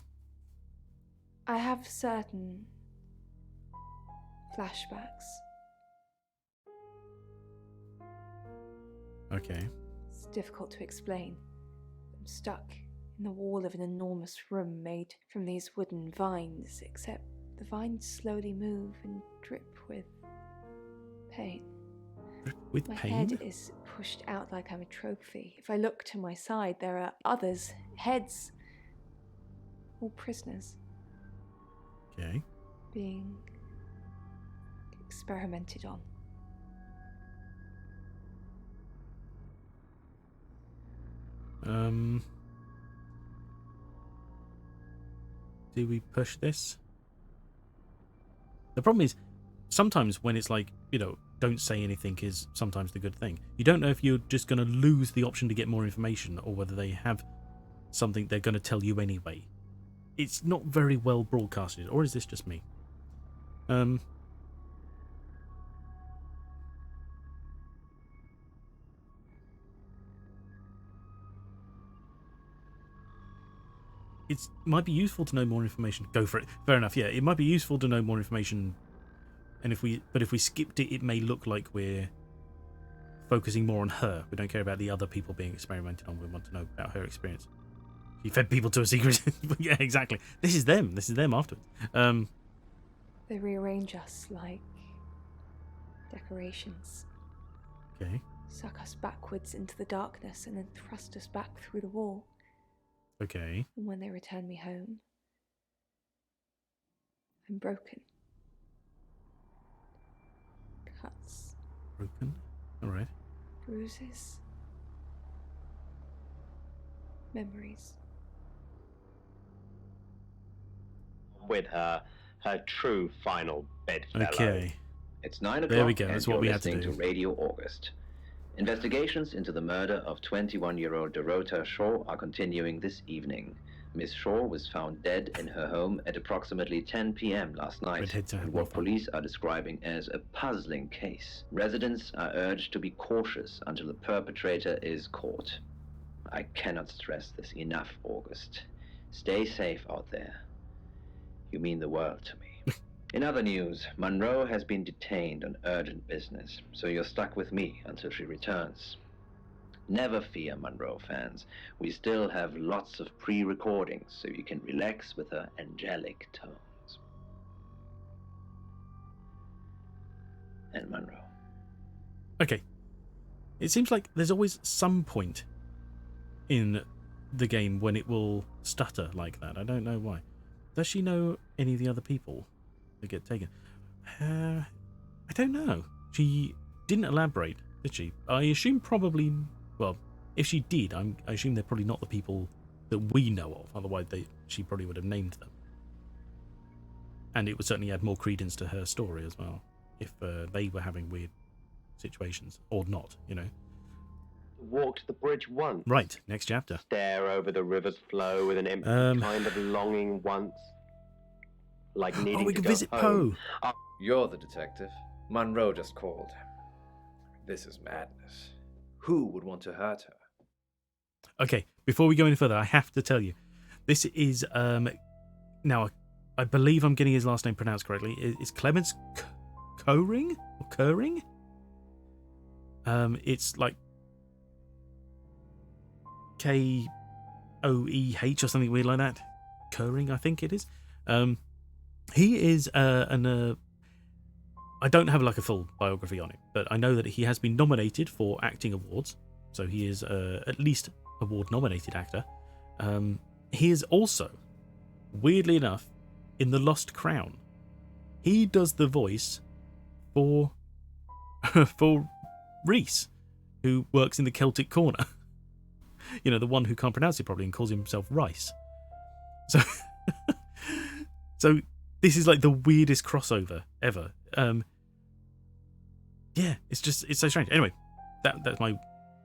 Speaker 9: I have certain Flashbacks.
Speaker 1: Okay.
Speaker 9: It's difficult to explain. I'm stuck in the wall of an enormous room made from these wooden vines, except the vines slowly move and drip with pain.
Speaker 1: With
Speaker 9: My
Speaker 1: pain?
Speaker 9: head is pushed out like I'm a trophy. If I look to my side, there are others, heads, all prisoners,
Speaker 1: Okay.
Speaker 9: being experimented on.
Speaker 1: Do we push this? The problem is, sometimes when it's like, you know, don't say anything is sometimes the good thing. You don't know if you're just going to lose the option to get more information or whether they have something they're going to tell you anyway. It's not very well broadcasted, or is this just me? It might be useful to know more information. Go for it. Fair enough. Yeah, it might be useful to know more information. And if we skipped it, it may look like we're focusing more on her. We don't care about the other people being experimented on. We want to know about her experience. She fed people to a secret. Yeah, exactly. This is them. This is them afterwards.
Speaker 9: They rearrange us like decorations.
Speaker 1: Okay.
Speaker 9: Suck us backwards into the darkness and then thrust us back through the wall.
Speaker 1: Okay.
Speaker 9: And when they return me home, I'm broken. Cuts.
Speaker 1: Broken. All right.
Speaker 9: Bruises. Memories.
Speaker 8: With her true final bedfellow.
Speaker 1: Okay.
Speaker 2: It's 9 o'clock.
Speaker 1: There we go.
Speaker 2: And
Speaker 1: That's what
Speaker 2: you're
Speaker 1: we had to
Speaker 2: listening
Speaker 1: do.
Speaker 2: Radio August. Investigations into the murder of 21-year-old Dorota Shaw are continuing this evening. Miss Shaw was found dead in her home at approximately 10 p.m. last night, in what police are describing as a puzzling case. Residents are urged to be cautious until the perpetrator is caught. I cannot stress this enough, August. Stay safe out there. You mean the world to me. In other news, Munroe has been detained on urgent business, so you're stuck with me until she returns. Never fear, Munroe fans. We still have lots of pre-recordings, so you can relax with her angelic tones. And Munroe.
Speaker 1: Okay. It seems like there's always some point in the game when it will stutter like that. I don't know why. Does she know any of the other people that get taken? I don't know. She didn't elaborate, did she? I assume probably, well, if she did, I assume they're probably not the people that we know of. Otherwise, she probably would have named them. And it would certainly add more credence to her story as well, if they were having weird situations, or not, you know.
Speaker 8: Walked the bridge once.
Speaker 1: Right, next chapter.
Speaker 8: Stare over the river's flow with an empty kind of longing once. Like needing
Speaker 1: we
Speaker 8: to
Speaker 1: can
Speaker 8: go
Speaker 1: visit
Speaker 8: home.
Speaker 1: Poe.
Speaker 13: You're the detective. Munroe just called. This is madness. Who would want to hurt her?
Speaker 1: Okay, before we go any further, I have to tell you, this is now I believe I'm getting his last name pronounced correctly. It's Clemens Coring or Curring. It's like Koeh or something weird like that. Curring, I think it is. He is I don't have like a full biography on him, but I know that he has been nominated for acting awards, so he is at least award-nominated actor. He is also, weirdly enough, in The Lost Crown. He does the voice for Reese, who works in the Celtic Corner. You know, the one who can't pronounce it properly and calls himself Rice. So this is like the weirdest crossover ever. Yeah, it's so strange. Anyway, that's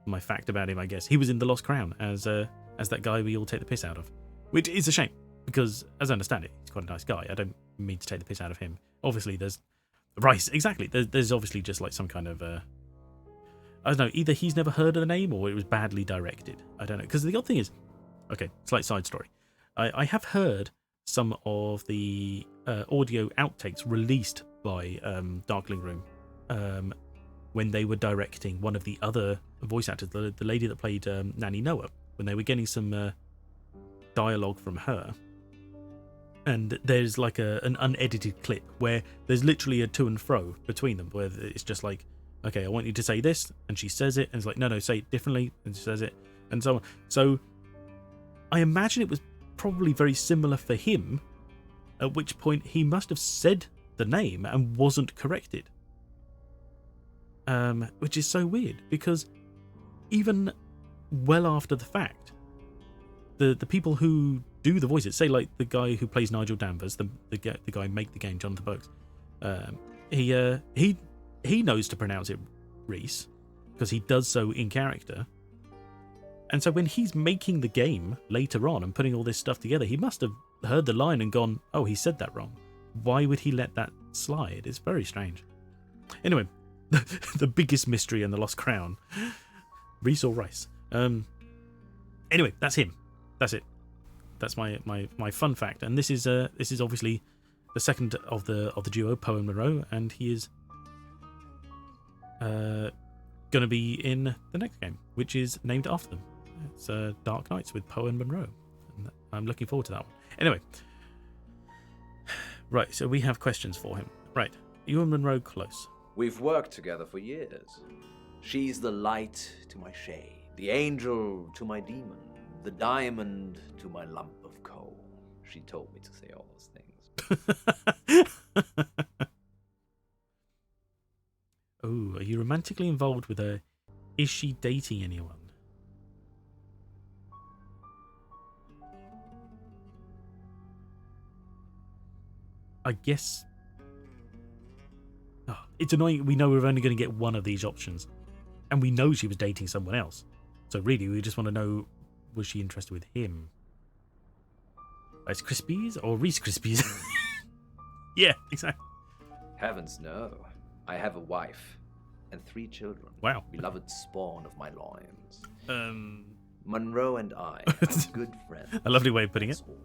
Speaker 1: my fact about him, I guess. He was in The Lost Crown as that guy we all take the piss out of, which is a shame because, as I understand it, he's quite a nice guy. I don't mean to take the piss out of him. Obviously, there's Rice. Exactly. There's obviously just like some kind of I don't know. Either he's never heard of the name or it was badly directed. I don't know. Because the odd thing is, okay, slight side story. I have heard some of the audio outtakes released by Darkling Room when they were directing one of the other voice actors, the lady that played Nanny Noah, when they were getting some dialogue from her. And there's like an unedited clip where there's literally a to and fro between them, where it's just like, okay, I want you to say this, and she says it, and it's like, no, say it differently, and she says it, and so on. So I imagine it was probably very similar for him, at which point he must have said the name and wasn't corrected. Which is so weird, because even well after the fact, the people who do the voices, say like the guy who plays Nigel Danvers, the guy who made the game, Jonathan Burks, he knows to pronounce it Reese, because he does so in character. And so when he's making the game later on and putting all this stuff together, he must have heard the line and gone, oh, he said that wrong. Why would he let that slide? It's very strange. Anyway, the biggest mystery in the Lost Crown. Reese or Rice? Anyway, that's him. That's it. That's my fun fact. And this is obviously the second of the duo, Poe and Munroe, and he is going to be in the next game, which is named after them. It's Dark Knights with Poe and Munroe. And I'm looking forward to that one. Anyway, right, so we have questions for him. Right, you and Munroe close?
Speaker 13: We've worked together for years. She's the light to my shade, the angel to my demon, the diamond to my lump of coal. She told me to say all those things.
Speaker 1: Oh, are you romantically involved with her? Is she dating anyone? I guess... Oh, it's annoying. We know we're only going to get one of these options. And we know she was dating someone else. So really, we just want to know, was she interested with him? Rice Krispies or Reese Krispies? Yeah, exactly.
Speaker 13: Heavens no. I have a wife and 3 children.
Speaker 1: Wow.
Speaker 13: Beloved spawn of my loins. Munroe and I are good friends.
Speaker 1: A lovely way of putting it.
Speaker 13: That's all.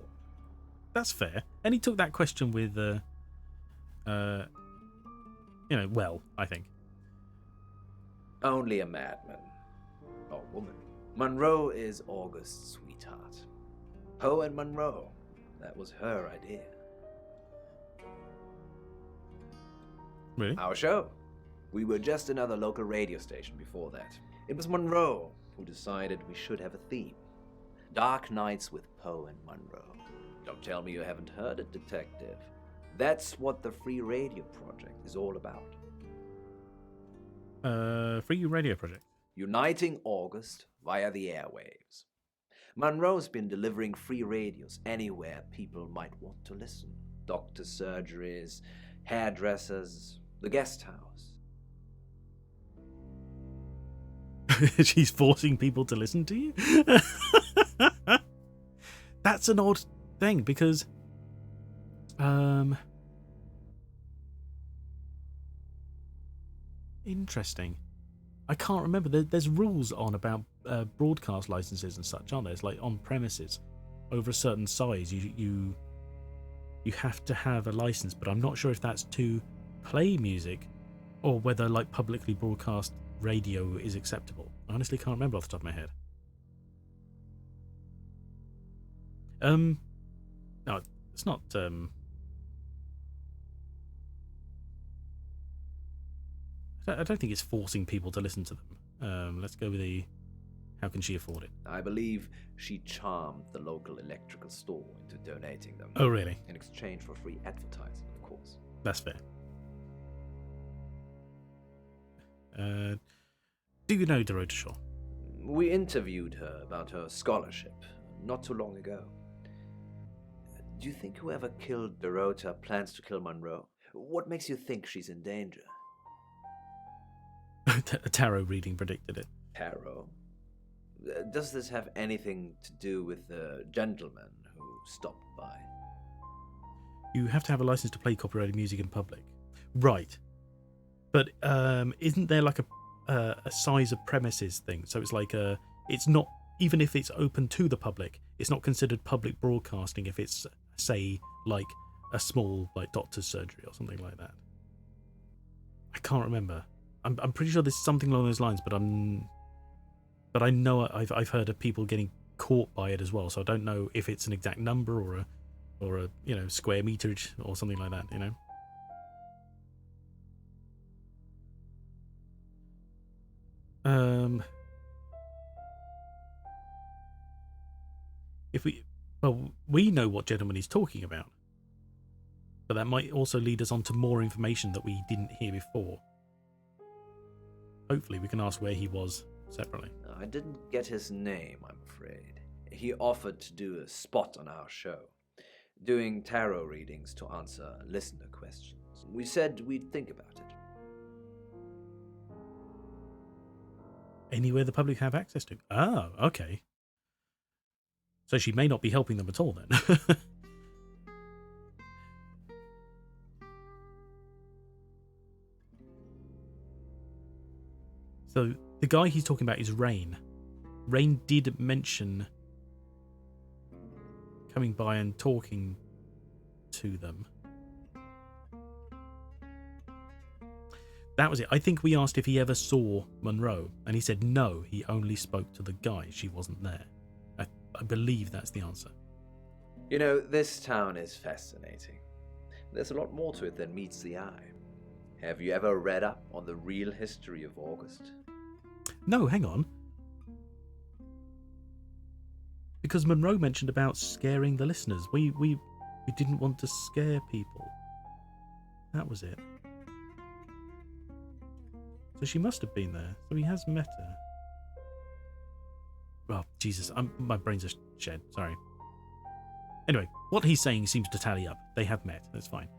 Speaker 1: That's fair. And he took that question with, well, I think.
Speaker 13: Only a madman. Or woman. Munroe is August's sweetheart. Poe and Munroe. That was her idea.
Speaker 1: Really?
Speaker 13: Our show. We were just another local radio station before that. It was Munroe who decided we should have a theme. Dark Nights with Poe and Munroe. Don't tell me you haven't heard it, Detective. That's what the Free Radio Project is all about.
Speaker 1: Free Radio Project.
Speaker 13: Uniting August via the airwaves. Munroe's been delivering free radios anywhere people might want to listen. Doctor surgeries, hairdressers, the guest house.
Speaker 1: She's forcing people to listen to you? That's an odd thing, because interesting. I can't remember. There's rules on about broadcast licenses and such, aren't there? It's like on premises over a certain size, you have to have a license, but I'm not sure if that's to play music or whether like publicly broadcast radio is acceptable. I honestly can't remember off the top of my head. No, it's not. I don't think it's forcing people to listen to them. Let's go with the. How can she afford it?
Speaker 13: I believe she charmed the local electrical store into donating them.
Speaker 1: Oh, really?
Speaker 13: In exchange for free advertising, of course.
Speaker 1: That's fair. Do you know Dorota Shaw?
Speaker 13: We interviewed her about her scholarship not too long ago. Do you think whoever killed Dorota plans to kill Munroe? What makes you think she's in danger?
Speaker 1: A tarot reading predicted it.
Speaker 13: Tarot? Does this have anything to do with the gentleman who stopped by?
Speaker 1: You have to have a license to play copyrighted music in public. Right. But isn't there like a size of premises thing? So it's like it's not, even if it's open to the public, it's not considered public broadcasting if it's, say, like a small like doctor's surgery or something like that. I can't remember. I'm pretty sure there's something along those lines, but I know I've heard of people getting caught by it as well. So I don't know if it's an exact number or a square meterage or something like that. We know what gentleman he's talking about, but that might also lead us on to more information that we didn't hear before. Hopefully we can ask where he was separately.
Speaker 13: I didn't get his name, I'm afraid. He offered to do a spot on our show, doing tarot readings to answer listener questions. We said we'd think about it.
Speaker 1: Anywhere the public have access to? Ah, okay. So she may not be helping them at all then. So the guy he's talking about is Rain. Rain did mention coming by and talking to them. That was it. I think we asked if he ever saw Munroe, and he said no, he only spoke to the guy. She wasn't there. I believe that's the answer.
Speaker 13: You know, this town is fascinating. There's a lot more to it than meets the eye. Have you ever read up on the real history of August?
Speaker 1: No, hang on. Because Munroe mentioned about scaring the listeners. We didn't want to scare people. That was it. So she must have been there. So he has met her. Oh, Jesus. My brain's a shed. Sorry. Anyway, what he's saying seems to tally up. They have met. That's fine.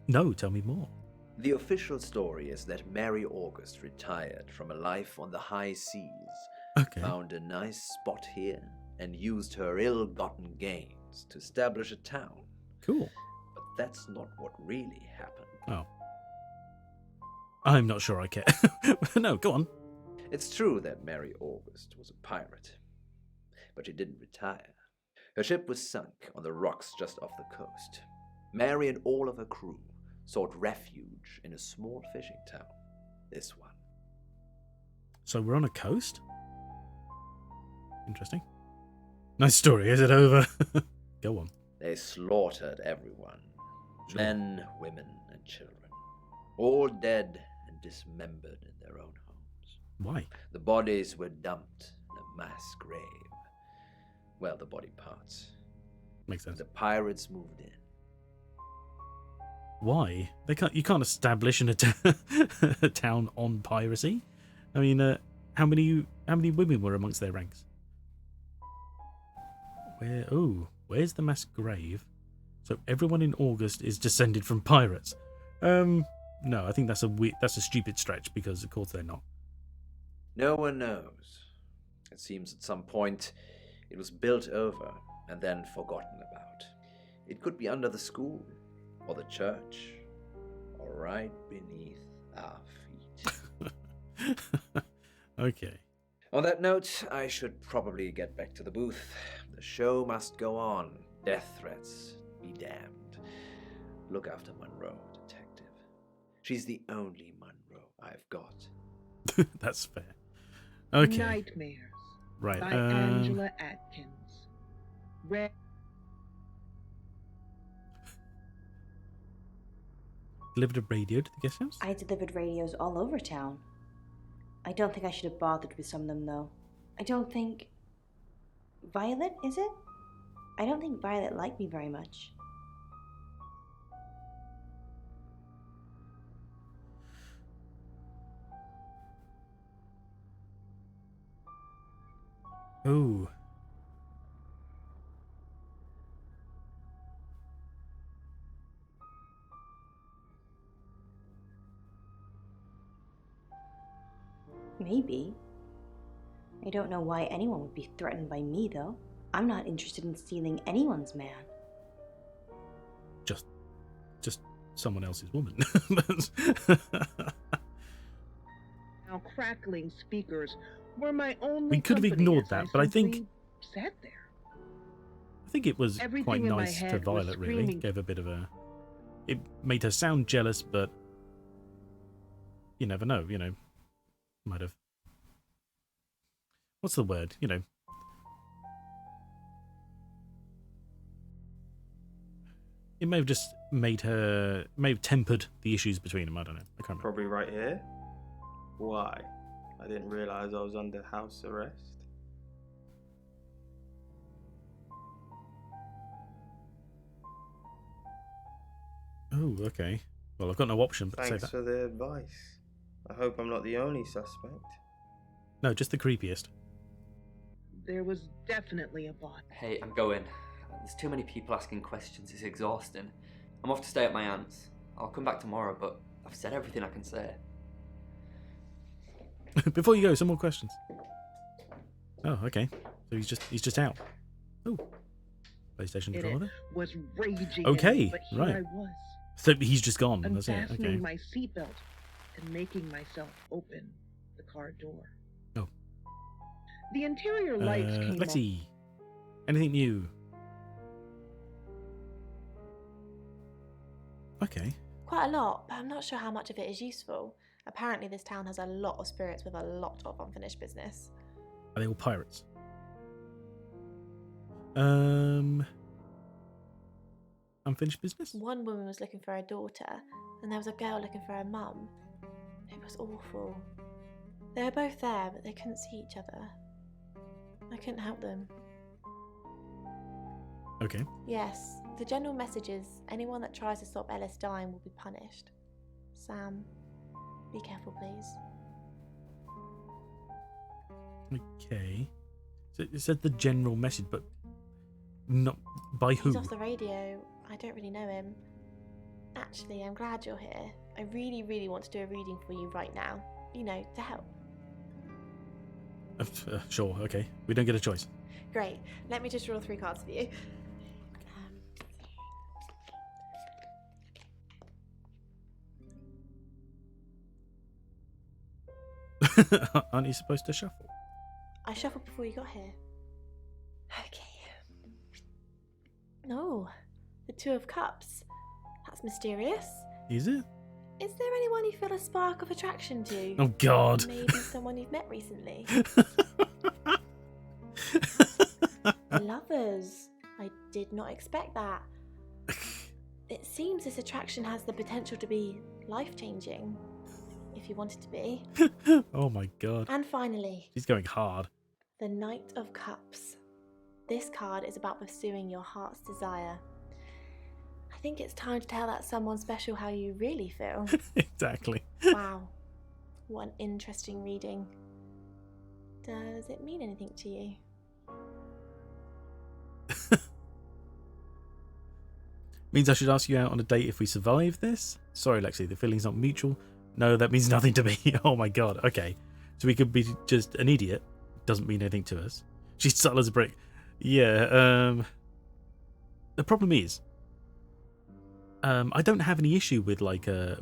Speaker 1: No, tell me more.
Speaker 13: The official story is that Mary August retired from a life on the high seas, found a nice spot here, and used her ill-gotten gains to establish a town.
Speaker 1: Cool.
Speaker 13: But that's not what really happened.
Speaker 1: Oh. I'm not sure I care. No, go on.
Speaker 13: It's true that Mary August was a pirate, but she didn't retire. Her ship was sunk on the rocks just off the coast. Mary and all of her crew sought refuge in a small fishing town. This one.
Speaker 1: So we're on a coast? Interesting. Nice story. Is it over? Go on.
Speaker 13: They slaughtered everyone.
Speaker 1: Sure.
Speaker 13: Men, women, and children. All dead and dismembered in their own homes.
Speaker 1: Why?
Speaker 13: The bodies were dumped in a mass grave. Well, the body parts.
Speaker 1: Makes sense.
Speaker 13: The pirates moved in.
Speaker 1: Why? You can't establish a town on piracy. I mean, how many women were amongst their ranks? Where's the mass grave? So everyone in August is descended from pirates. No, I think that's a stupid stretch, because of course they're not.
Speaker 13: No one knows. It seems at some point it was built over and then forgotten about. It could be under the school, or the church, or right beneath our feet.
Speaker 1: Okay.
Speaker 13: On that note, I should probably get back to the booth. The show must go on. Death threats be damned. Look after Munroe, detective. She's the only Munroe I've got.
Speaker 1: That's fair. Okay.
Speaker 14: Nightmares.
Speaker 1: Right.
Speaker 14: By Angela Atkins.
Speaker 1: Delivered a radio to the guest house?
Speaker 7: I delivered radios all over town. I don't think I should have bothered with some of them, though. I don't think... Violet, is it? I don't think Violet liked me very much.
Speaker 1: Oh.
Speaker 7: Maybe. I don't know why anyone would be threatened by me, though. I'm not interested in stealing anyone's man.
Speaker 1: Just someone else's woman.
Speaker 14: Now, crackling speakers were my only.
Speaker 1: We could have
Speaker 14: company
Speaker 1: ignored
Speaker 14: as
Speaker 1: that,
Speaker 14: I
Speaker 1: but I think
Speaker 14: simply sat there.
Speaker 1: I think it was
Speaker 14: Everything
Speaker 1: quite
Speaker 14: in my
Speaker 1: nice to
Speaker 14: head was
Speaker 1: Violet, really.
Speaker 14: screaming.
Speaker 1: Gave a bit of a... It made her sound jealous, but you never know, might have... What's the word? It may have just may have tempered the issues between them. I don't know. I can't remember.
Speaker 10: Probably right here. Why? I didn't realize I was under house arrest.
Speaker 1: Oh, okay. Well, I've got no option but to say
Speaker 10: Thanks
Speaker 1: that.
Speaker 10: for the advice. I hope I'm not the only suspect.
Speaker 1: No, just the creepiest.
Speaker 14: There was definitely a body.
Speaker 6: Hey, I'm going. There's too many people asking questions. It's exhausting. I'm off to stay at my aunt's. I'll come back tomorrow, but I've said everything I can say.
Speaker 1: Before you go, some more questions. Oh, okay. So he's just out. Oh, PlayStation controller.
Speaker 14: Was raging.
Speaker 1: Okay,
Speaker 14: but here
Speaker 1: right.
Speaker 14: I was.
Speaker 1: So he's just gone. That's it.
Speaker 14: Unfastening
Speaker 1: Okay.
Speaker 14: my seatbelt and making myself open the car door.
Speaker 1: Oh.
Speaker 14: The interior lights came
Speaker 1: let's
Speaker 14: on.
Speaker 1: see. Anything new? Okay.
Speaker 9: Quite a lot, but I'm not sure how much of it is useful. Apparently this town has a lot of spirits with a lot of unfinished business.
Speaker 1: Are they all pirates? Unfinished business?
Speaker 9: One woman was looking for her daughter, and there was a girl looking for her mum. It was awful. They were both there, but they couldn't see each other. I couldn't help them.
Speaker 1: Okay.
Speaker 9: Yes, the general message is anyone that tries to stop Ellis dying will be punished. Sam, be careful, please.
Speaker 1: Okay. So it said the general message, but not by who?
Speaker 9: He's off the radio. I don't really know him. Actually, I'm glad you're here. I really, really want to do a reading for you right now. To help.
Speaker 1: Sure, okay. We don't get a choice.
Speaker 9: Great. Let me just draw 3 cards for you.
Speaker 1: Aren't you supposed to shuffle?
Speaker 9: I shuffled before you got here. Okay. Oh, the 2 of Cups. That's mysterious.
Speaker 1: Is it?
Speaker 9: Is there anyone you feel a spark of attraction to?
Speaker 1: Oh, God.
Speaker 9: Maybe someone you've met recently. Lovers. I did not expect that. It seems this attraction has the potential to be life-changing, if you want it to be.
Speaker 1: Oh my God.
Speaker 9: And finally,
Speaker 1: She's going hard.
Speaker 9: the Knight of Cups. This card is about pursuing your heart's desire. I think it's time to tell that someone special how you really feel.
Speaker 1: Exactly.
Speaker 9: Wow. What an interesting reading. Does it mean anything to you?
Speaker 1: Means I should ask you out on a date if we survive this? Sorry, Lexi, the feeling's not mutual. No, that means nothing to me. Oh my God. Okay. So we could be just an idiot. Doesn't mean anything to us. She's subtle as a brick. Yeah, the problem is, I don't have any issue with like a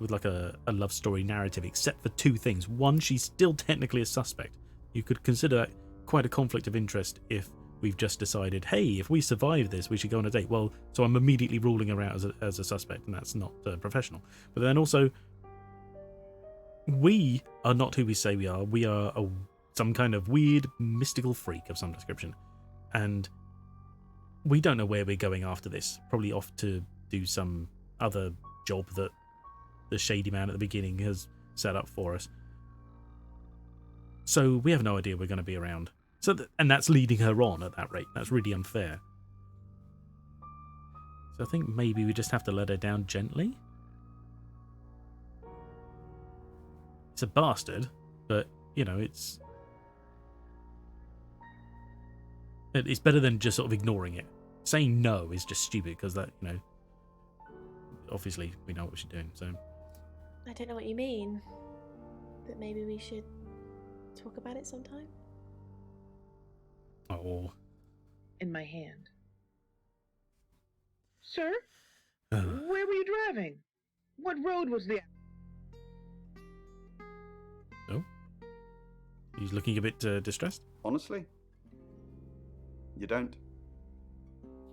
Speaker 1: love story narrative except for 2 things. One, she's still technically a suspect. You could consider that quite a conflict of interest if we've just decided, hey, if we survive this, we should go on a date. Well, so I'm immediately ruling her out as a suspect, and that's not professional. But then also, we are not who we say we are. We are some kind of weird mystical freak of some description, and we don't know where we're going after this. Probably off to do some other job that the shady man at the beginning has set up for us. So we have no idea we're going to be around. And that's leading her on at that rate. That's really unfair. So I think maybe we just have to let her down gently. It's a bastard, but it's better than just sort of ignoring it. Saying no is just stupid because that obviously we know what she's doing. So
Speaker 9: I don't know what you mean, but maybe we should talk about it sometime.
Speaker 1: Oh.
Speaker 14: In my hand. Sir? Where were you driving? What road was that?
Speaker 1: Oh? He's looking a bit distressed.
Speaker 11: Honestly, you don't.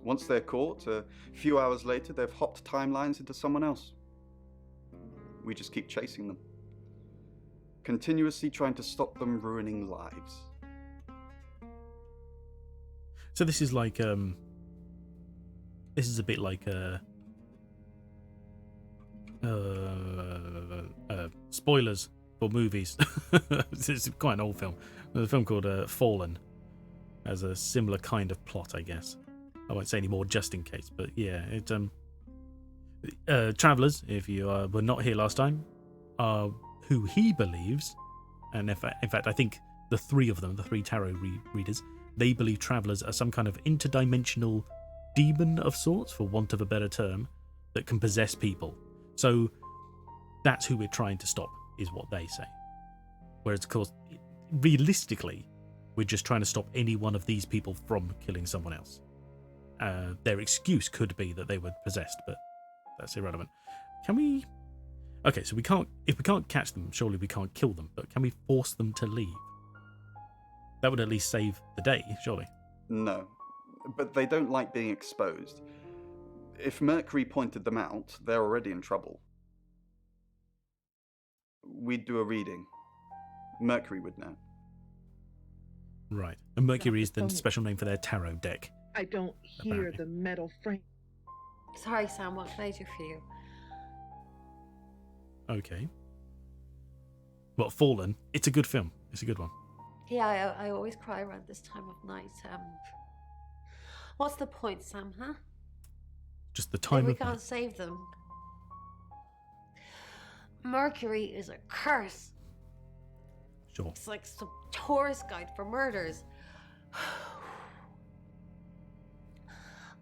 Speaker 11: Once they're caught, a few hours later, they've hopped timelines into someone else. We just keep chasing them. continuously trying to stop them ruining lives.
Speaker 1: So this is like this is a bit like spoilers for movies. It's quite an old film. There's a film called Fallen. Has a similar kind of plot, I guess. I won't say any more just in case, but yeah, it travelers, if you were not here last time, are who he believes, and in fact I think the three of them, the three tarot readers, they believe travelers are some kind of interdimensional demon of sorts, for want of a better term, that can possess people. So that's who we're trying to stop, is what they say. Whereas, of course, realistically, we're just trying to stop any one of these people from killing someone else. Their excuse could be that they were possessed, but that's irrelevant. Can we... Okay, so we can't... If we can't catch them, surely we can't kill them, but can we force them to leave? That would at least save the day, surely.
Speaker 11: No, but they don't like being exposed. If Mercury pointed them out, they're already in trouble. We'd do a reading. Mercury would know.
Speaker 1: Right. And Mercury is the special name for their tarot deck.
Speaker 14: I don't hear
Speaker 1: Apparently.
Speaker 14: the metal frame.
Speaker 5: Sorry, Sam, what can I do for you?
Speaker 1: Okay. Well, Fallen, it's a good film. It's a good one.
Speaker 5: Yeah, I always cry around this time of night. What's the point, Sam, huh?
Speaker 1: Just the time
Speaker 5: We
Speaker 1: of
Speaker 5: can't
Speaker 1: night.
Speaker 5: save them. Mercury is a curse.
Speaker 1: Sure.
Speaker 5: It's like some tourist guide for murders.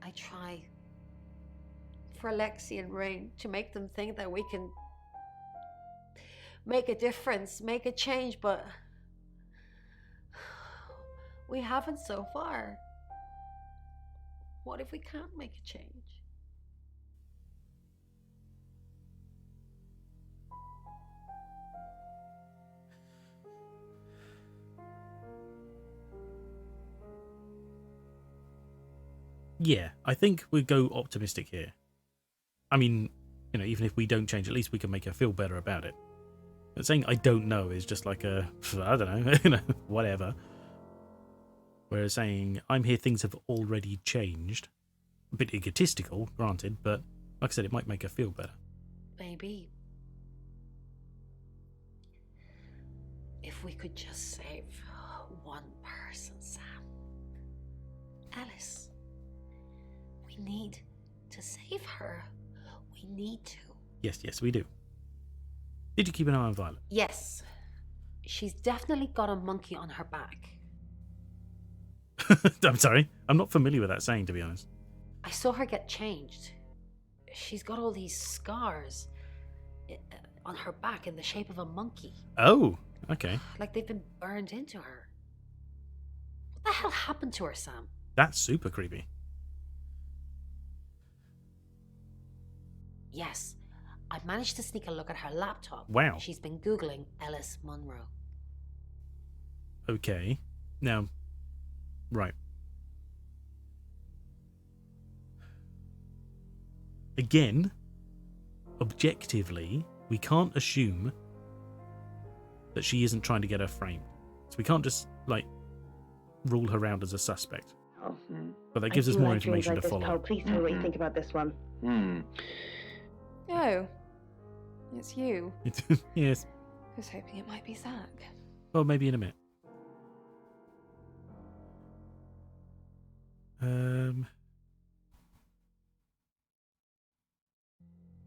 Speaker 5: I try for Lexi and Rain to make them think that we can make a difference, make a change, but we haven't so far. What if we can't make a change?
Speaker 1: Yeah, I think we go optimistic here. I mean, you know, even if we don't change, at least we can make her feel better about it. But saying I don't know is just like a, I don't know, you know, whatever. Whereas saying I'm here, things have already changed. A bit egotistical, granted, but like I said, it might make her feel better.
Speaker 5: Maybe. If we could just save one person, Sam. Alice. We need to save her. We need to.
Speaker 1: Yes, we do. Did you keep an eye on Violet?
Speaker 5: Yes. She's definitely got a monkey on her back.
Speaker 1: I'm sorry. I'm not familiar with that saying, to be honest.
Speaker 5: I saw her get changed. She's got all these scars on her back in the shape of a monkey.
Speaker 1: Oh, okay.
Speaker 5: Like they've been burned into her. What the hell happened to her, Sam?
Speaker 1: That's super creepy.
Speaker 5: Yes, I managed to sneak a look at her laptop.
Speaker 1: Wow.
Speaker 5: She's been Googling Ellis Munroe.
Speaker 1: Okay. Now, right. Again, objectively, we can't assume that she isn't trying to get her framed. So we can't just, like, rule her out as a suspect.
Speaker 3: Oh,
Speaker 1: But that gives us more
Speaker 3: like dreams
Speaker 1: information
Speaker 3: like
Speaker 1: to
Speaker 3: this,
Speaker 1: follow.
Speaker 3: Poe. Please tell me what you think about this one.
Speaker 9: Oh, it's you.
Speaker 1: Yes.
Speaker 9: I was hoping it might be Zach.
Speaker 1: Well, maybe in a minute.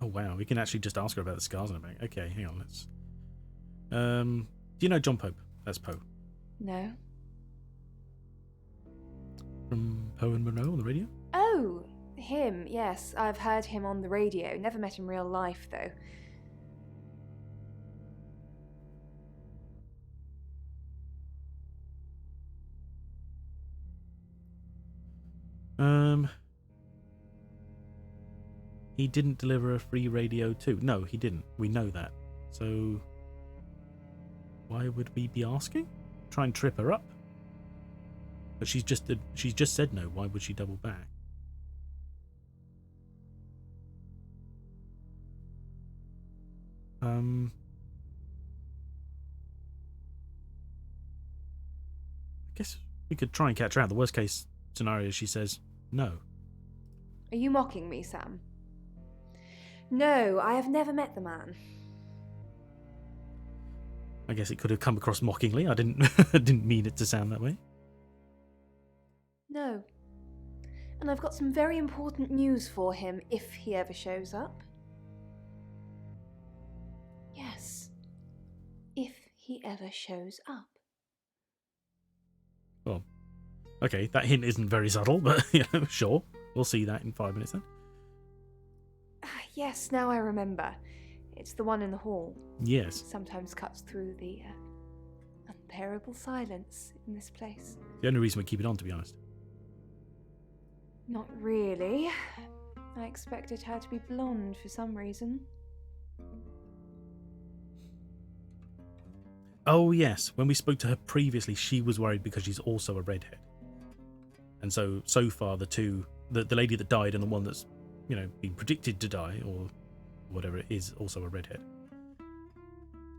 Speaker 1: Oh wow, we can actually just ask her about the scars on her back. Okay, hang on, let's. Do you know John Pope? That's Poe.
Speaker 9: No.
Speaker 1: From Poe and Munroe on the radio?
Speaker 9: Oh, him, yes. I've heard him on the radio. Never met in real life, though.
Speaker 1: He didn't deliver a free radio too. No, he didn't. We know that. So why would we be asking? Try and trip her up? But she's just said no. Why would she double back? guess we could try and catch her out. The worst case scenario, she says no.
Speaker 9: Are you mocking me, Sam? No, I have never met the man.
Speaker 1: I guess it could have come across mockingly. I didn't didn't mean it to sound that way.
Speaker 9: No. And I've got some very important news for him if he ever shows up. Yes. If he ever shows up.
Speaker 1: Well, okay, that hint isn't very subtle, but sure. We'll see that in 5 minutes then.
Speaker 9: Yes, now I remember. It's the one in the hall.
Speaker 1: Yes.
Speaker 9: Sometimes cuts through the unbearable silence in this place.
Speaker 1: The only reason we keep it on, to be honest.
Speaker 9: Not really. I expected her to be blonde for some reason.
Speaker 1: Oh, yes. When we spoke to her previously, she was worried because she's also a redhead. And so far, the lady that died and the one that's, been predicted to die, or whatever it is, also a redhead.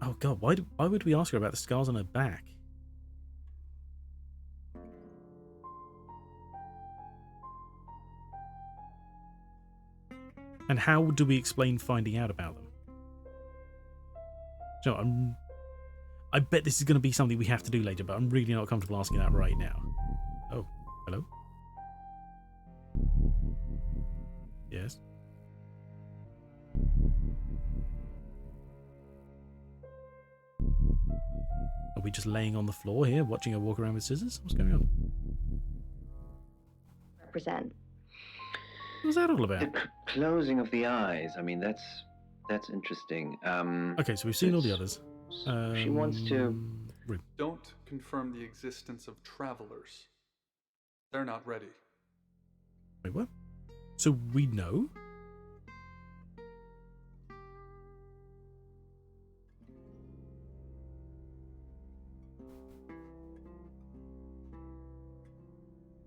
Speaker 1: Oh, God, why would we ask her about the scars on her back? And how do we explain finding out about them? So I bet this is going to be something we have to do later, but I'm really not comfortable asking that right now. Oh, hello? Yes? Are we just laying on the floor here, watching her walk around with scissors? What's going on?
Speaker 3: Represent.
Speaker 1: What was that all about?
Speaker 2: The closing of the eyes. I mean, that's interesting.
Speaker 1: Okay, so we've seen all the others.
Speaker 2: She wants to...
Speaker 11: Don't confirm the existence of travelers. They're not ready.
Speaker 1: Wait, what? So we know?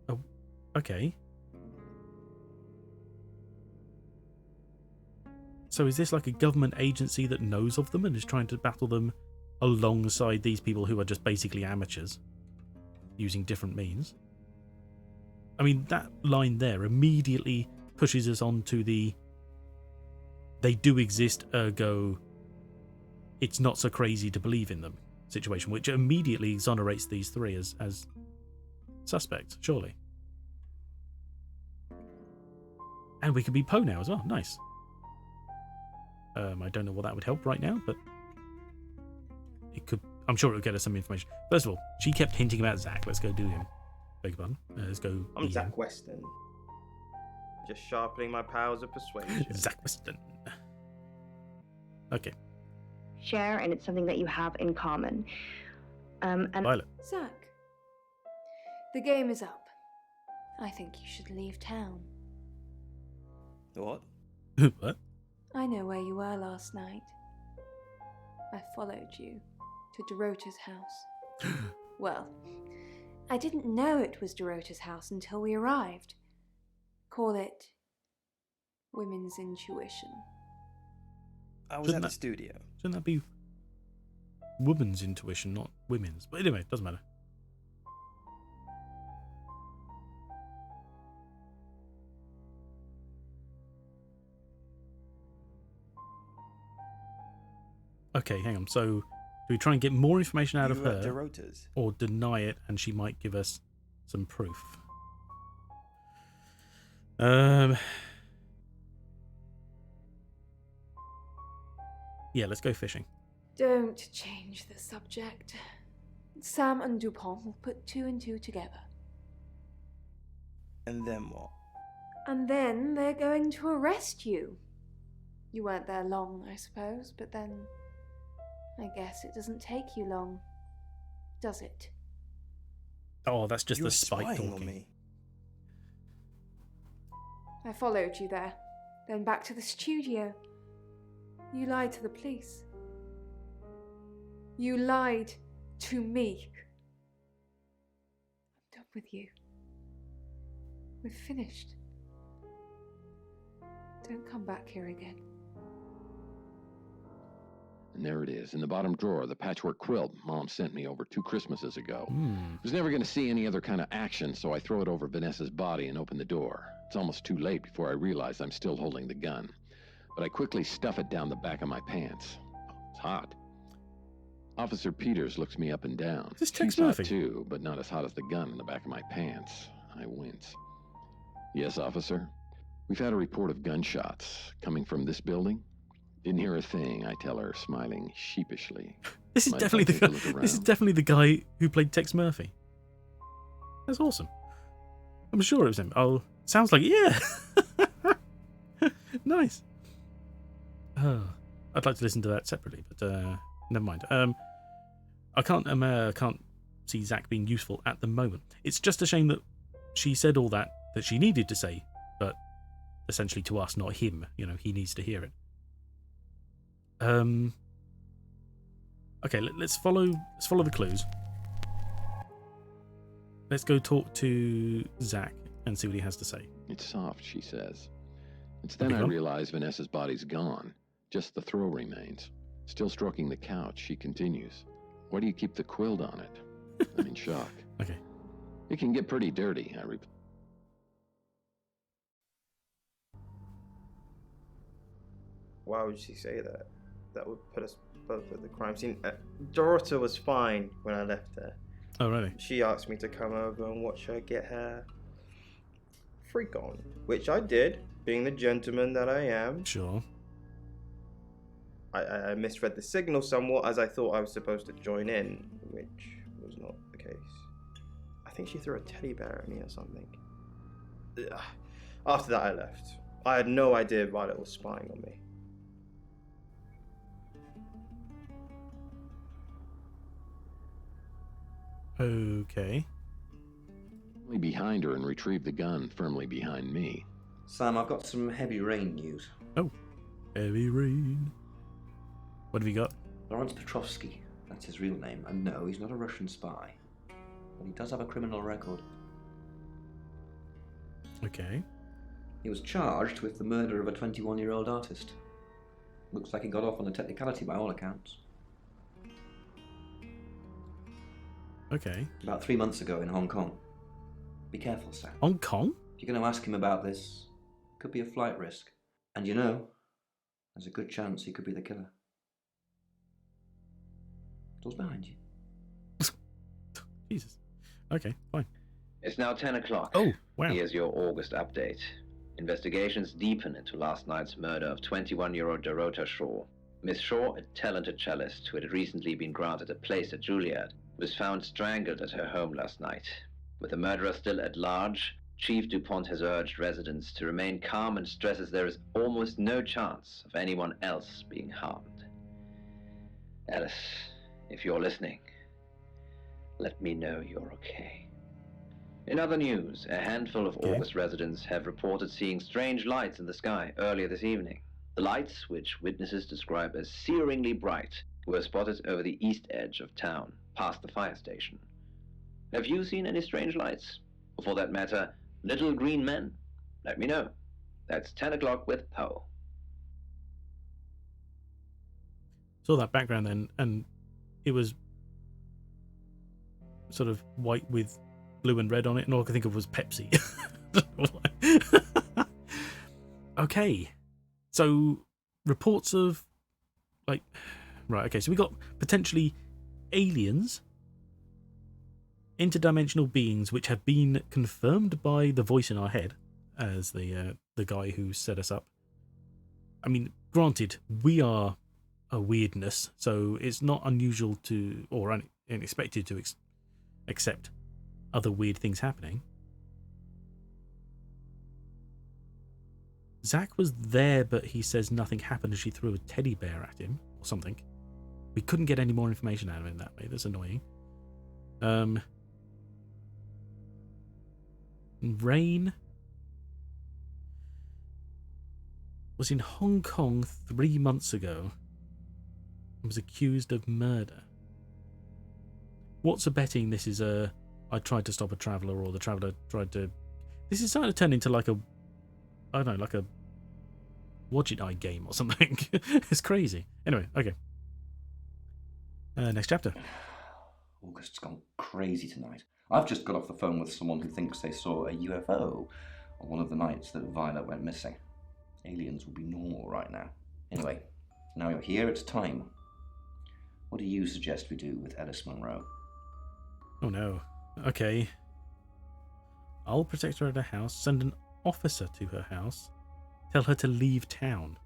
Speaker 1: Oh, okay. So is this like a government agency that knows of them and is trying to battle them alongside these people who are just basically amateurs, using different means? I mean, that line there immediately pushes us on to the they do exist, ergo it's not so crazy to believe in them situation, which immediately exonerates these three as suspects, surely. And we could be Poe now as well. Nice. I don't know what that would help right now, but it could. I'm sure it would get us some information. First of all, she kept hinting about Zach. Let's go do him. Beg your pardon. Let's go.
Speaker 10: I'm Zach Weston. Just sharpening my powers of persuasion.
Speaker 1: Zach Weston. Okay.
Speaker 3: Share, and it's something that you have in common. And
Speaker 1: Violet.
Speaker 9: Zach, the game is up. I think you should leave town.
Speaker 10: What?
Speaker 1: What?
Speaker 9: I know where you were last night. I followed you to Dorota's house. Well, I didn't know it was Dorota's house until we arrived. Call it women's intuition.
Speaker 10: I was at the studio.
Speaker 1: Shouldn't that be woman's intuition, not women's? But anyway, it doesn't matter. Okay, hang on. So, do we try and get more information out of her,
Speaker 10: Dorota's,
Speaker 1: or deny it, and she might give us some proof? Yeah, let's go fishing.
Speaker 9: Don't change the subject. Sam and Dupont will put 2 and 2 together.
Speaker 10: And then what?
Speaker 9: And then they're going to arrest you. You weren't there long, I suppose, but then I guess it doesn't take you long, does it?
Speaker 1: Oh, that's just
Speaker 10: You
Speaker 1: the
Speaker 10: were
Speaker 1: spike
Speaker 10: spying
Speaker 1: talking.
Speaker 10: on me.
Speaker 9: I followed you there, then back to the studio. You lied to the police. You lied to me. I'm done with you. We've finished. Don't come back here again.
Speaker 15: And there it is, in the bottom drawer, the patchwork quilt Mom sent me over 2 Christmases ago.
Speaker 1: Hmm.
Speaker 15: I was never going to see any other kind of action, so I throw it over Vanessa's body and open the door. It's almost too late before I realize I'm still holding the gun. But I quickly stuff it down the back of my pants. It's hot. Officer Peters looks me up and down.
Speaker 1: Is this Tex
Speaker 15: She's hot
Speaker 1: Murphy?
Speaker 15: too, but not as hot as the gun in the back of my pants. I wince. Yes, officer? We've had a report of gunshots coming from this building. Didn't hear a thing, I tell her, smiling sheepishly.
Speaker 1: This is
Speaker 15: Might
Speaker 1: definitely
Speaker 15: take
Speaker 1: the
Speaker 15: a look
Speaker 1: guy. This is
Speaker 15: around.
Speaker 1: definitely the guy who played Tex Murphy. That's awesome. I'm sure it was him. Oh, sounds like it. Yeah. Nice. I'd like to listen to that separately, but never mind. I can't see Zach being useful at the moment. It's just a shame that she said all that she needed to say, but essentially to us, not him. You know, he needs to hear it. Okay, let's follow the clues. Let's go talk to Zach and see what he has to say.
Speaker 15: It's soft, she says. It's then I
Speaker 1: gone?
Speaker 15: realize Vanessa's body's gone. Just the throw remains. Still stroking the couch, she continues. Why do you keep the quilt on it? I'm in shock.
Speaker 1: Okay.
Speaker 15: It can get pretty dirty, I reply.
Speaker 10: Why would she say that? That would put us both at the crime scene. Dorota was fine when I left her.
Speaker 1: Oh, really?
Speaker 10: She asked me to come over and watch her get her freak on, which I did, being the gentleman that I am.
Speaker 1: Sure.
Speaker 10: I misread the signal somewhat, as I thought I was supposed to join in, which was not the case. I think she threw a teddy bear at me or something. Ugh. After that, I left. I had no idea Violet was spying on me.
Speaker 1: Okay.
Speaker 15: Behind her and retrieved the gun firmly behind me.
Speaker 4: Sam, I've got some heavy rain news.
Speaker 1: Oh, heavy rain. What have you got?
Speaker 4: Lawrence Petrovsky, that's his real name, and no, he's not a Russian spy. But he does have a criminal record.
Speaker 1: Okay.
Speaker 4: He was charged with the murder of a 21-year-old artist. Looks like he got off on a technicality by all accounts.
Speaker 1: Okay.
Speaker 4: About 3 months ago in Hong Kong. Be careful, Sam.
Speaker 1: Hong Kong?
Speaker 4: If you're going to ask him about this, it could be a flight risk. And you know, there's a good chance he could be the killer. Door's behind you.
Speaker 1: Jesus. Okay, fine.
Speaker 2: It's now 10 o'clock.
Speaker 1: Oh, wow.
Speaker 2: Here's your August update. Investigations deepen into last night's murder of 21-year-old Dorota Shaw. Miss Shaw, a talented cellist who had recently been granted a place at Juilliard, was found strangled at her home last night. With the murderer still at large, Chief DuPont has urged residents to remain calm and stresses there is almost no chance of anyone else being harmed. Alice, if you're listening, let me know you're okay. In other news, a handful of August residents have reported seeing strange lights in the sky earlier this evening. The lights, which witnesses describe as searingly bright, were spotted over the east edge of town, past the fire station. Have you seen any strange lights? Or for that matter, little green men? Let me know. That's 10 o'clock with Poe.
Speaker 1: Saw that background then, and it was sort of white with blue and red on it, and all I could think of was Pepsi. Okay. So, reports of, like, right, okay, so we got potentially aliens, interdimensional beings, which have been confirmed by the voice in our head as the guy who set us up. I mean, granted, we are a weirdness, so it's not unusual to, or unexpected to accept other weird things happening. Zach was there, but he says nothing happened as she threw a teddy bear at him, or something. We couldn't get any more information out of him that way. That's annoying. Rain was in Hong Kong 3 months ago and was accused of murder. What's a betting this is I tried to stop a traveller, or the traveller tried to... This is starting to turn into like a... I don't know, like a Watch It Eye game or something. It's crazy. Anyway, okay. Next chapter.
Speaker 4: August's gone crazy tonight. I've just got off the phone with someone who thinks they saw a UFO on one of the nights that Violet went missing. Aliens would be normal right now. Anyway, now you're here, it's time. What do you suggest we do with Ellis Munroe?
Speaker 1: Oh no. Okay. I'll protect her at her house, send an officer to her house, tell her to leave town.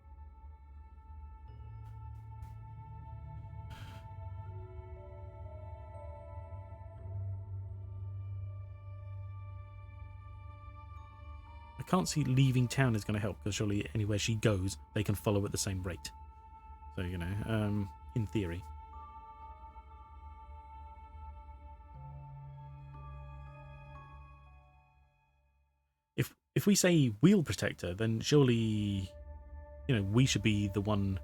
Speaker 1: I can't see leaving town is going to help, because surely anywhere she goes, they can follow at the same rate. So, you know, in theory. If we say we'll protect her, then surely, you know, we should be the one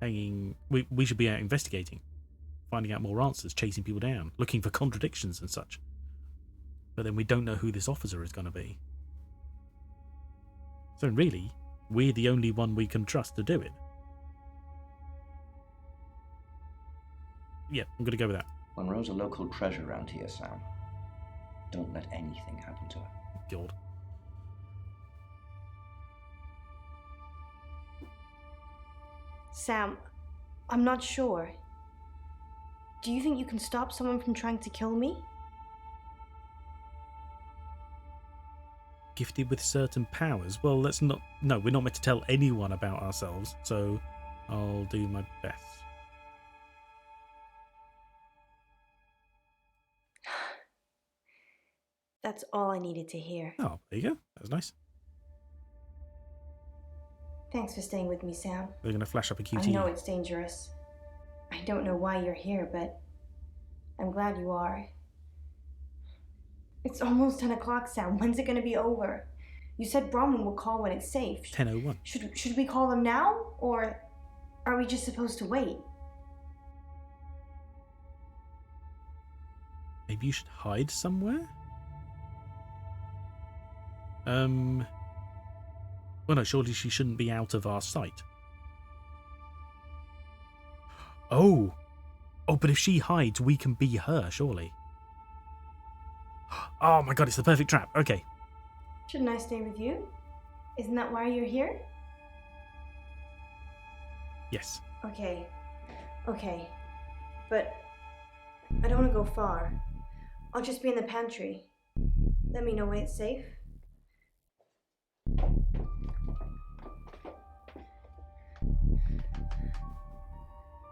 Speaker 1: hanging... We should be out investigating, finding out more answers, chasing people down, looking for contradictions and such. But then we don't know who this officer is going to be. So really, we're the only one we can trust to do it. Yeah, I'm going to go with that.
Speaker 4: Munroe's a local treasure around here, Sam. Don't let anything happen to her.
Speaker 1: God.
Speaker 7: Sam, I'm not sure. Do you think you can stop someone from trying to kill me?
Speaker 1: Gifted with certain powers? Well, let's not... No, we're not meant to tell anyone about ourselves, so I'll do my best.
Speaker 7: That's all I needed to hear.
Speaker 1: Oh, there you go. That was nice.
Speaker 7: Thanks for staying with me, Sam.
Speaker 1: They're going to flash up a QT.
Speaker 7: I know it's dangerous. I don't know why you're here, but I'm glad you are. It's almost 10 o'clock, Sam. When's it going to be over? You said Bronwyn will call when it's safe.
Speaker 1: 10:01.
Speaker 7: Should we call them now? Or are we just supposed to wait?
Speaker 1: Maybe you should hide somewhere? Well, no, surely she shouldn't be out of our sight. Oh! Oh, but if she hides, we can be her, surely. Oh my god, it's the perfect trap. Okay.
Speaker 7: Shouldn't I stay with you? Isn't that why you're here?
Speaker 1: Yes.
Speaker 7: Okay. But I don't want to go far. I'll just be in the pantry. Let me know when it's safe.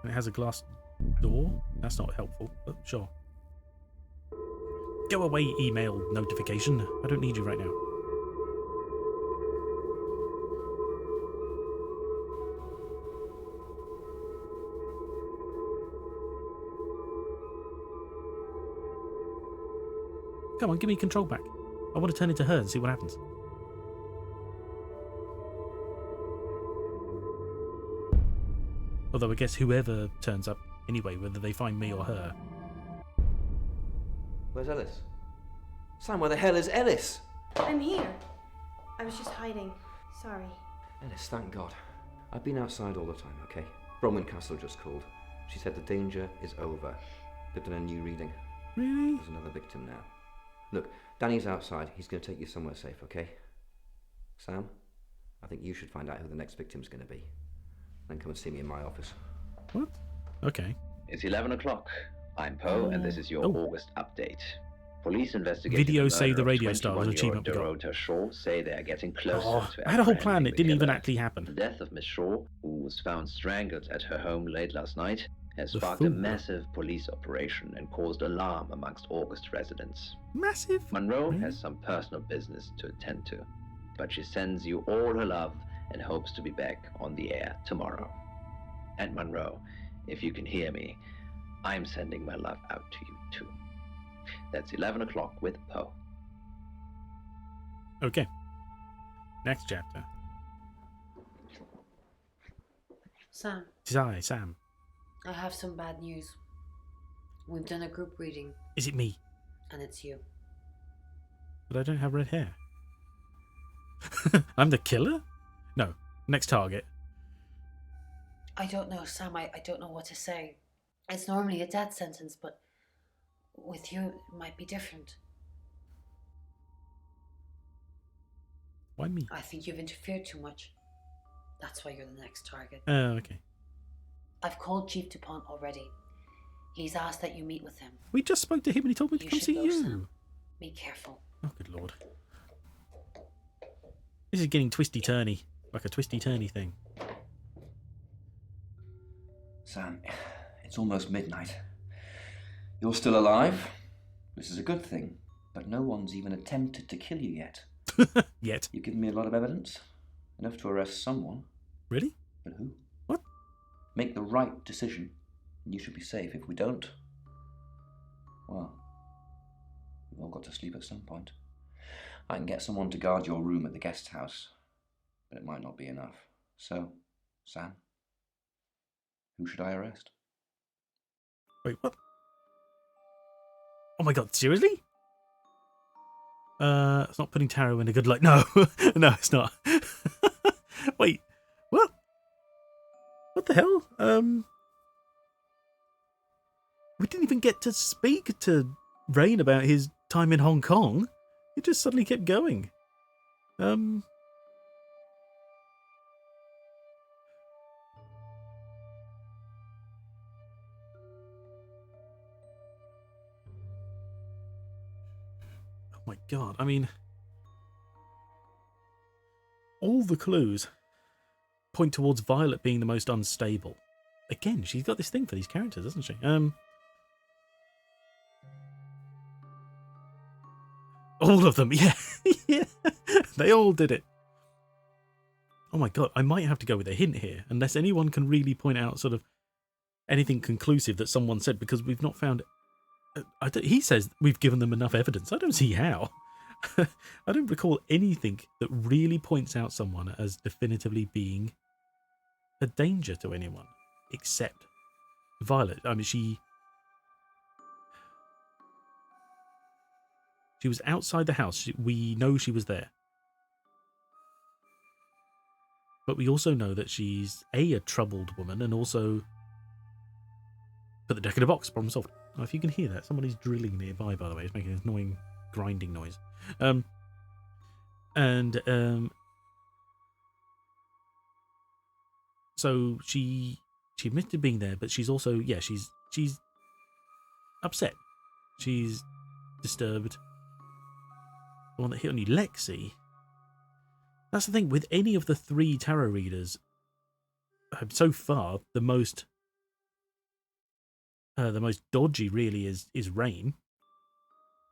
Speaker 1: And it has a glass door. That's not helpful, but sure. Go away, email notification. I don't need you right now. Come on, give me control back. I want to turn into her and see what happens. Although I guess whoever turns up anyway, whether they find me or her.
Speaker 4: Where's Ellis? Sam, where the hell is Ellis?
Speaker 7: I'm here. I was just hiding. Sorry.
Speaker 4: Ellis, thank God. I've been outside all the time, okay? Bronwyn Castle just called. She said the danger is over. They've done a new reading.
Speaker 1: Really?
Speaker 4: There's another victim now. Look, Danny's outside. He's going to take you somewhere safe, okay? Sam, I think you should find out who the next victim's going to be. Then come and see me in my office.
Speaker 1: What? Okay.
Speaker 2: It's 11 o'clock. I'm Poe, and this is your August update. Police investigating
Speaker 1: Video
Speaker 2: the
Speaker 1: save the
Speaker 2: murder of
Speaker 1: radio star was an
Speaker 2: 21-year-old
Speaker 1: achievement we got.
Speaker 2: Dorota Shaw say they are getting closer to
Speaker 1: I had a whole
Speaker 2: apprehending
Speaker 1: plan. It
Speaker 2: the
Speaker 1: didn't even
Speaker 2: killer.
Speaker 1: actually happen.
Speaker 2: The death of Miss Shaw, who was found strangled at her home late last night, has
Speaker 1: The
Speaker 2: sparked a
Speaker 1: fool.
Speaker 2: massive police operation and caused alarm amongst August residents.
Speaker 1: Massive?
Speaker 2: Munroe has some personal business to attend to, but she sends you all her love and hopes to be back on the air tomorrow. And Munroe, if you can hear me, I'm sending my love out to you too. That's 11 o'clock with Poe.
Speaker 1: Okay. Next chapter.
Speaker 5: Sam,
Speaker 1: It is I, Sam.
Speaker 5: I have some bad news. We've done a group reading,
Speaker 1: Is it me?
Speaker 5: and it's you.
Speaker 1: But I don't have red hair. I'm the killer? No. Next target.
Speaker 5: I don't know, Sam. I don't know what to say. It's normally a death sentence, but with you, it might be different.
Speaker 1: Why me?
Speaker 5: I think you've interfered too much. That's why you're the next target.
Speaker 1: Oh, okay.
Speaker 5: I've called Chief DuPont already. He's asked that you meet with him.
Speaker 1: We just spoke to him and he told me to come see you.
Speaker 5: Sam. Be careful.
Speaker 1: Oh, good lord. This is getting twisty-turny. Like a twisty-turny thing.
Speaker 4: Sam, it's almost midnight. You're still alive. This is a good thing. But no one's even attempted to kill you yet.
Speaker 1: Yet?
Speaker 4: You've given me a lot of evidence. Enough to arrest someone.
Speaker 1: Really?
Speaker 4: But who?
Speaker 1: What?
Speaker 4: Make the right decision. And you should be safe. If we don't, well, we've all got to sleep at some point. I can get someone to guard your room at the guest house, but it might not be enough. So, Sam, who should I arrest?
Speaker 1: Wait, what? Oh my god, seriously? It's not putting Taro in a good light. No, no, it's not. Wait, what? What the hell? We didn't even get to speak to Rain about his time in Hong Kong. It just suddenly kept going. Oh my god, I mean, all the clues point towards Violet being the most unstable. Again, she's got this thing for these characters, doesn't she? All of them, yeah. Yeah, they all did it. Oh my god, I might have to go with a hint here, unless anyone can really point out sort of anything conclusive that someone said, because we've not found... he says we've given them enough evidence. I don't see how. I don't recall anything that really points out someone as definitively being a danger to anyone, except Violet. I mean, she was outside the house. We know she was there. But we also know that she's a troubled woman, and also put the deck in a box, problem solved. Oh, if you can hear that, somebody's drilling nearby, by the way. It's making an annoying grinding noise. So she admitted to being there, but she's also, yeah, she's upset. She's disturbed. The one that hit on you, Lexi. That's the thing with any of the three tarot readers. So far, the most dodgy really is Rain,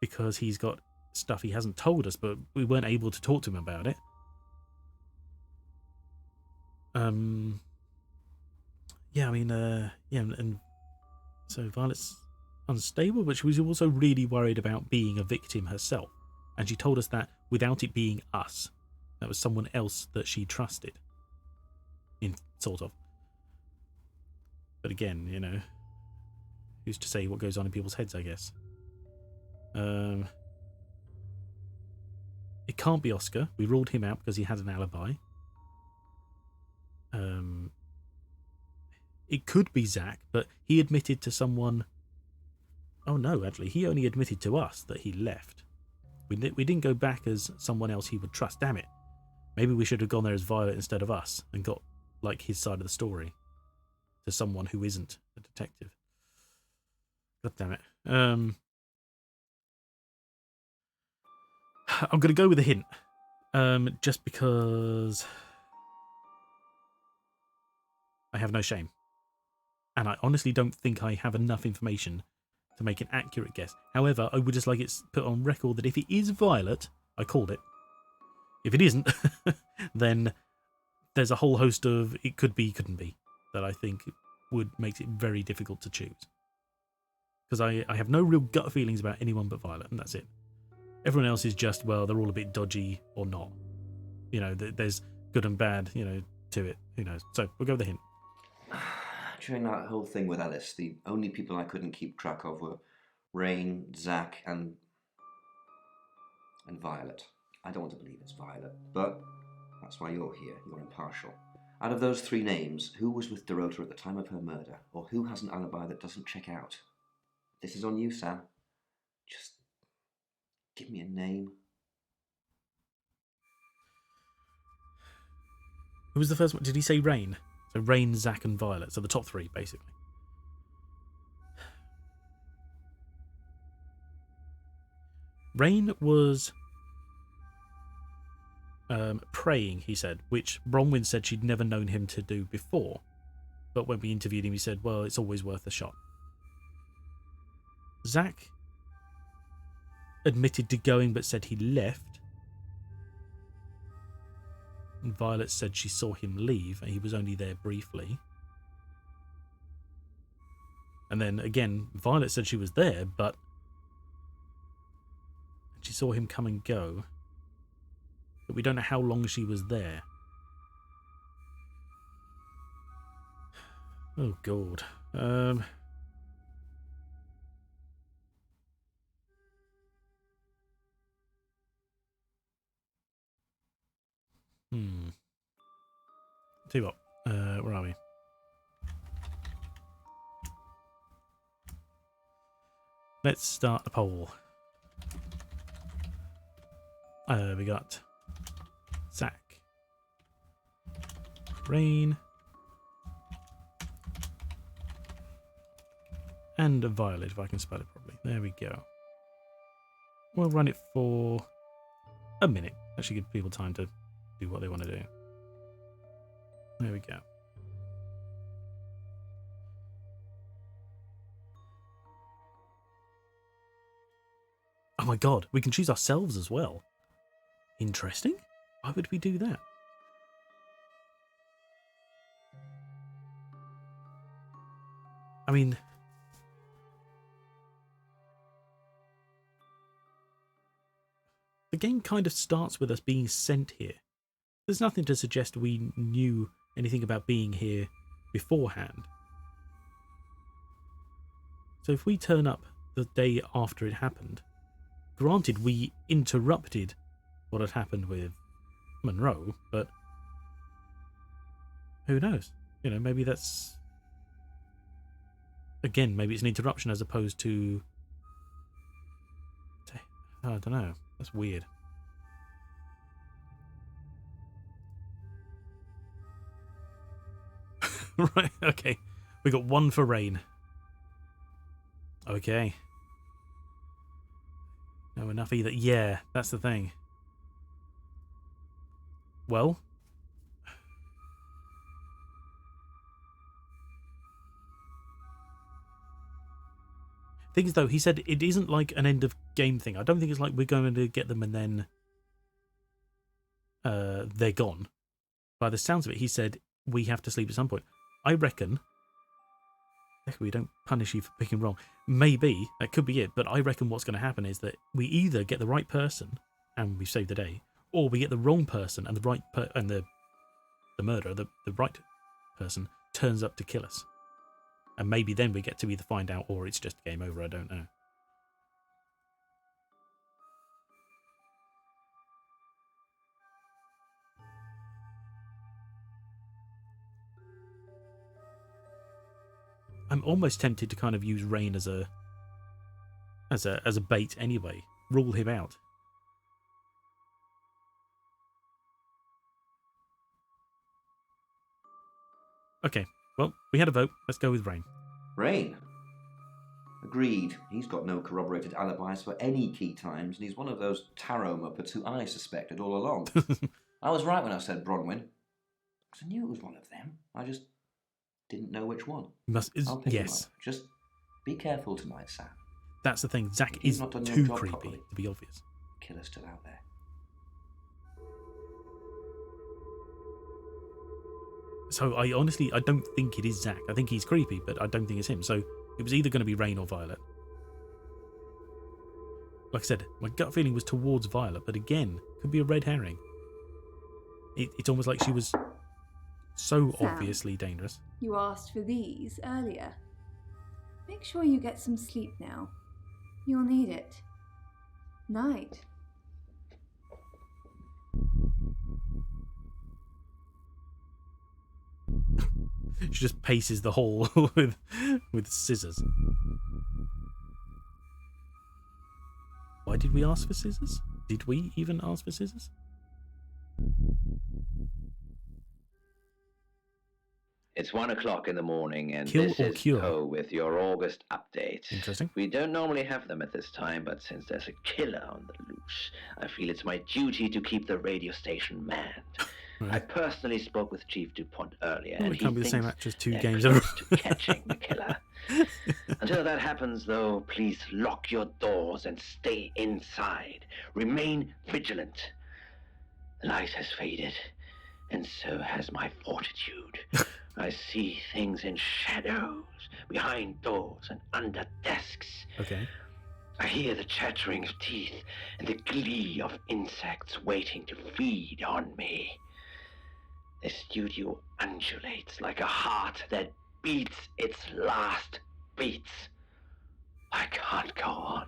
Speaker 1: because he's got stuff he hasn't told us, but we weren't able to talk to him about it. Yeah, I mean, yeah, and so Violet's unstable, but she was also really worried about being a victim herself, and she told us that without it being us, that was someone else that she trusted. In sort of. But again, you know, who's to say what goes on in people's heads, I guess. It can't be Oscar. We ruled him out because he had an alibi. It could be Zach, but he admitted to someone... Oh no, actually, he only admitted to us that he left. We didn't go back as someone else he would trust. Damn it. Maybe we should have gone there as Violet instead of us and got, like, his side of the story to someone who isn't a detective. God damn it. I'm going to go with a hint. Just because I have no shame. And I honestly don't think I have enough information to make an accurate guess. However, I would just like it put on record that if it is Violet, I called it. If it isn't, then there's a whole host of it could be, couldn't be, that I think would make it very difficult to choose. Because I have no real gut feelings about anyone but Violet, and that's it. Everyone else is just, well, they're all a bit dodgy or not. You know, there's good and bad, you know, to it. Who knows? So we'll go with the hint.
Speaker 4: During that whole thing with Alice, the only people I couldn't keep track of were Rain, Zach, and Violet. I don't want to believe it's Violet, but that's why you're here. You're impartial. Out of those three names, who was with Dorota at the time of her murder, or who has an alibi that doesn't check out? This is on you, Sam. Just give me a name.
Speaker 1: Who was the first one? Did he say Rain? So Rain, Zach, and Violet. So the top three, basically. Rain was praying, he said, which Bronwyn said she'd never known him to do before. But when we interviewed him, he said, well, it's always worth a shot. Zach admitted to going but said he left. And Violet said she saw him leave and he was only there briefly. And then again, Violet said she was there, but she saw him come and go. But we don't know how long she was there. Oh, God. Tell you what, where are we? Let's start a poll. We got Zach, Rain, and Violet, if I can spell it properly. There we go. We'll run it for a minute. Actually give people time to do what they want to do. There we go. Oh my god, we can choose ourselves as well. Interesting. Why would we do that? I mean, the game kind of starts with us being sent here. There's nothing to suggest we knew anything about being here beforehand. So if we turn up the day after it happened, granted we interrupted what had happened with Munroe, but who knows? You know, maybe that's... Again, maybe it's an interruption as opposed to... I don't know. That's weird. Right, okay. We got one for Rain. Okay. No enough either. Yeah, that's the thing. Well. Thing is, though, he said it isn't like an end of game thing. I don't think it's like we're going to get them and then they're gone. By the sounds of it, he said we have to sleep at some point. I reckon... We don't punish you for picking wrong. Maybe, that could be it, but I reckon what's going to happen is that we either get the right person and we save the day, or we get the wrong person and the murderer, the right person, turns up to kill us. And maybe then we get to either find out or it's just game over, I don't know. I'm almost tempted to kind of use Rain as a bait anyway. Rule him out. Okay, well, we had a vote. Let's go with Rain.
Speaker 4: Rain? Agreed. He's got no corroborated alibis for any key times, and he's one of those tarot muppets who I suspected all along. I was right when I said Bronwyn, because I knew it was one of them. I just didn't know which one. I'll pick him up. Just be careful tonight, Sam.
Speaker 1: That's the thing. Zach is too creepy, to be obvious.
Speaker 4: Killer's still out there.
Speaker 1: So I don't think it is Zach. I think he's creepy, but I don't think it's him. So it was either going to be Rain or Violet. Like I said, my gut feeling was towards Violet, but again, could be a red herring. It's almost like she was so
Speaker 9: Sam,
Speaker 1: obviously dangerous.
Speaker 9: You asked for these earlier. Make sure you get some sleep now. You'll need it. Night.
Speaker 1: She just paces the hall with scissors. Why did we ask for scissors? Did we even ask for scissors?
Speaker 2: It's 1 o'clock in the morning, and
Speaker 1: Kill
Speaker 2: this
Speaker 1: or
Speaker 2: is
Speaker 1: cure?
Speaker 2: Poe with your August update.
Speaker 1: Interesting.
Speaker 2: We don't normally have them at this time, but since there's a killer on the loose, I feel it's my duty to keep the radio station manned.
Speaker 1: Right.
Speaker 2: I personally spoke with Chief DuPont earlier,
Speaker 1: Well,
Speaker 2: and
Speaker 1: it
Speaker 2: he
Speaker 1: can't be the
Speaker 2: thinks
Speaker 1: same actress 2
Speaker 2: they're
Speaker 1: games
Speaker 2: close
Speaker 1: over.
Speaker 2: to catching the killer. Until that happens, though, please lock your doors and stay inside. Remain vigilant. The light has faded, and so has my fortitude. I see things in shadows, behind doors and under desks.
Speaker 1: Okay.
Speaker 2: I hear the chattering of teeth and the glee of insects waiting to feed on me. The studio undulates like a heart that beats its last beats. I can't go on.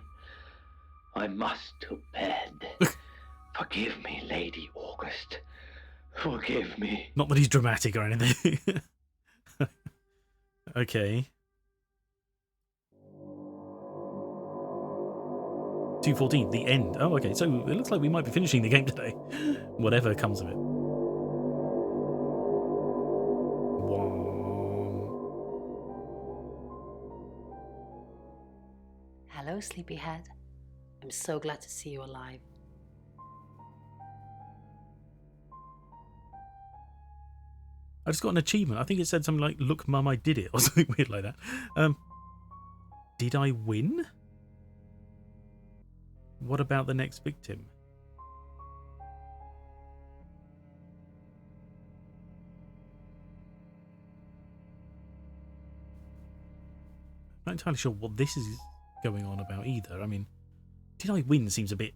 Speaker 2: I must to bed. Forgive me, Lady August. Forgive me.
Speaker 1: Not that he's dramatic or anything. Okay. 2:14, the end. Oh, okay. So it looks like we might be finishing the game today. Whatever comes of it.
Speaker 5: Hello, sleepyhead. I'm so glad to see you alive.
Speaker 1: I just got an achievement. I think it said something like, "Look, Mum, I did it," or something weird like that. Did I win? What about the next victim? I'm not entirely sure what this is going on about either. I mean, did I win seems a bit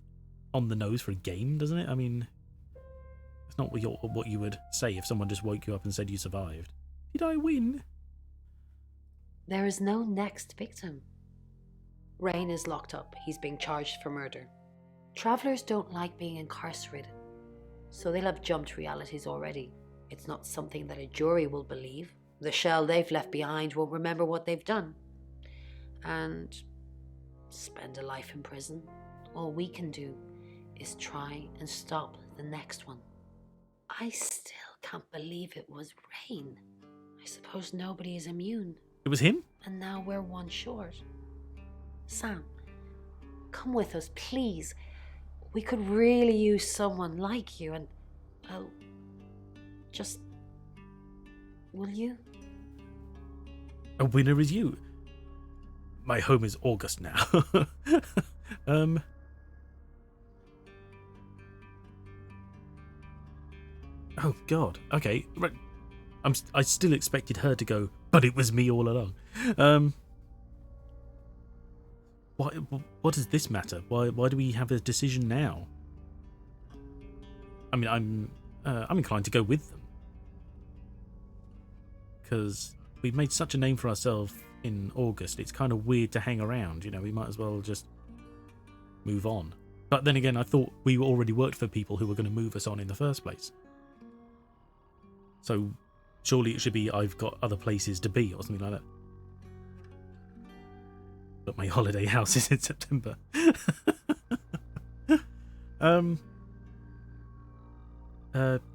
Speaker 1: on the nose for a game, doesn't it? I mean, it's not what you would say if someone just woke you up and said you survived. Did I win?
Speaker 5: There is no next victim. Rain is locked up. He's being charged for murder. Travelers don't like being incarcerated, so they'll have jumped realities already. It's not something that a jury will believe. The shell they've left behind won't remember what they've done. And spend a life in prison. All we can do is try and stop the next one. I still can't believe it was Rain. I suppose nobody is immune.
Speaker 1: It was him?
Speaker 5: And now we're one short. Sam, come with us, please. We could really use someone like you, and, well, just... will you?
Speaker 1: A winner is you. My home is August now. Oh God. Okay. Right. I still expected her to go, but it was me all along. What does this matter? Why do we have a decision now? I mean, I'm inclined to go with them because we've made such a name for ourselves in August. It's kind of weird to hang around. You know, we might as well just move on. But then again, I thought we already worked for people who were going to move us on in the first place. So surely it should be I've got other places to be or something like that. But my holiday house is in September.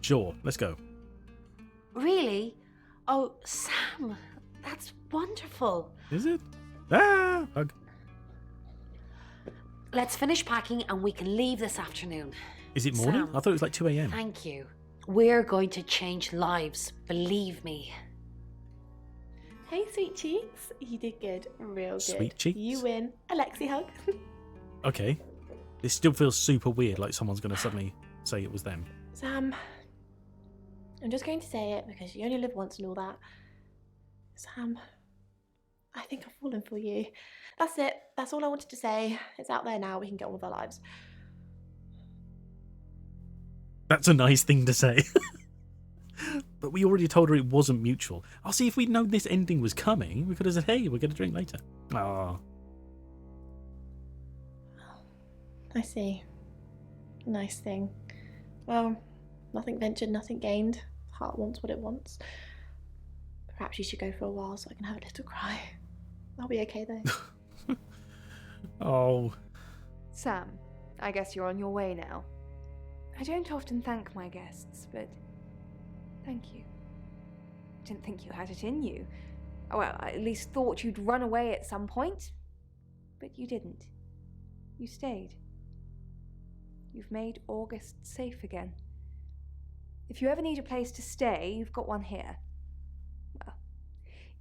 Speaker 1: Sure, let's go.
Speaker 5: Really? Oh, Sam, that's wonderful.
Speaker 1: Is it? Ah! Bug.
Speaker 5: Let's finish packing and we can leave this afternoon.
Speaker 1: Is it morning?
Speaker 5: Sam,
Speaker 1: I thought it was like 2 a.m.
Speaker 5: Thank you. We're going to change lives, believe me.
Speaker 12: Hey, sweet cheeks. You did good. Real good.
Speaker 1: Sweet cheeks?
Speaker 12: You win. Alexi hug.
Speaker 1: Okay. This still feels super weird, like someone's going to suddenly say it was them.
Speaker 12: Sam, I'm just going to say it because you only live once and all that. Sam, I think I've fallen for you. That's it. That's all I wanted to say. It's out there now. We can get on with our lives.
Speaker 1: That's a nice thing to say. But we already told her it wasn't mutual. I'll see if we'd known this ending was coming. We could have said, hey, we're going to drink later. Ah.
Speaker 12: I see. Nice thing. Well, nothing ventured, nothing gained. Heart wants what it wants. Perhaps you should go for a while so I can have a little cry. I'll be okay though.
Speaker 1: Oh.
Speaker 9: Sam, I guess you're on your way now. I don't often thank my guests, but thank you. Didn't think you had it in you. Well, I at least thought you'd run away at some point. But you didn't. You stayed. You've made August safe again. If you ever need a place to stay, you've got one here. Well,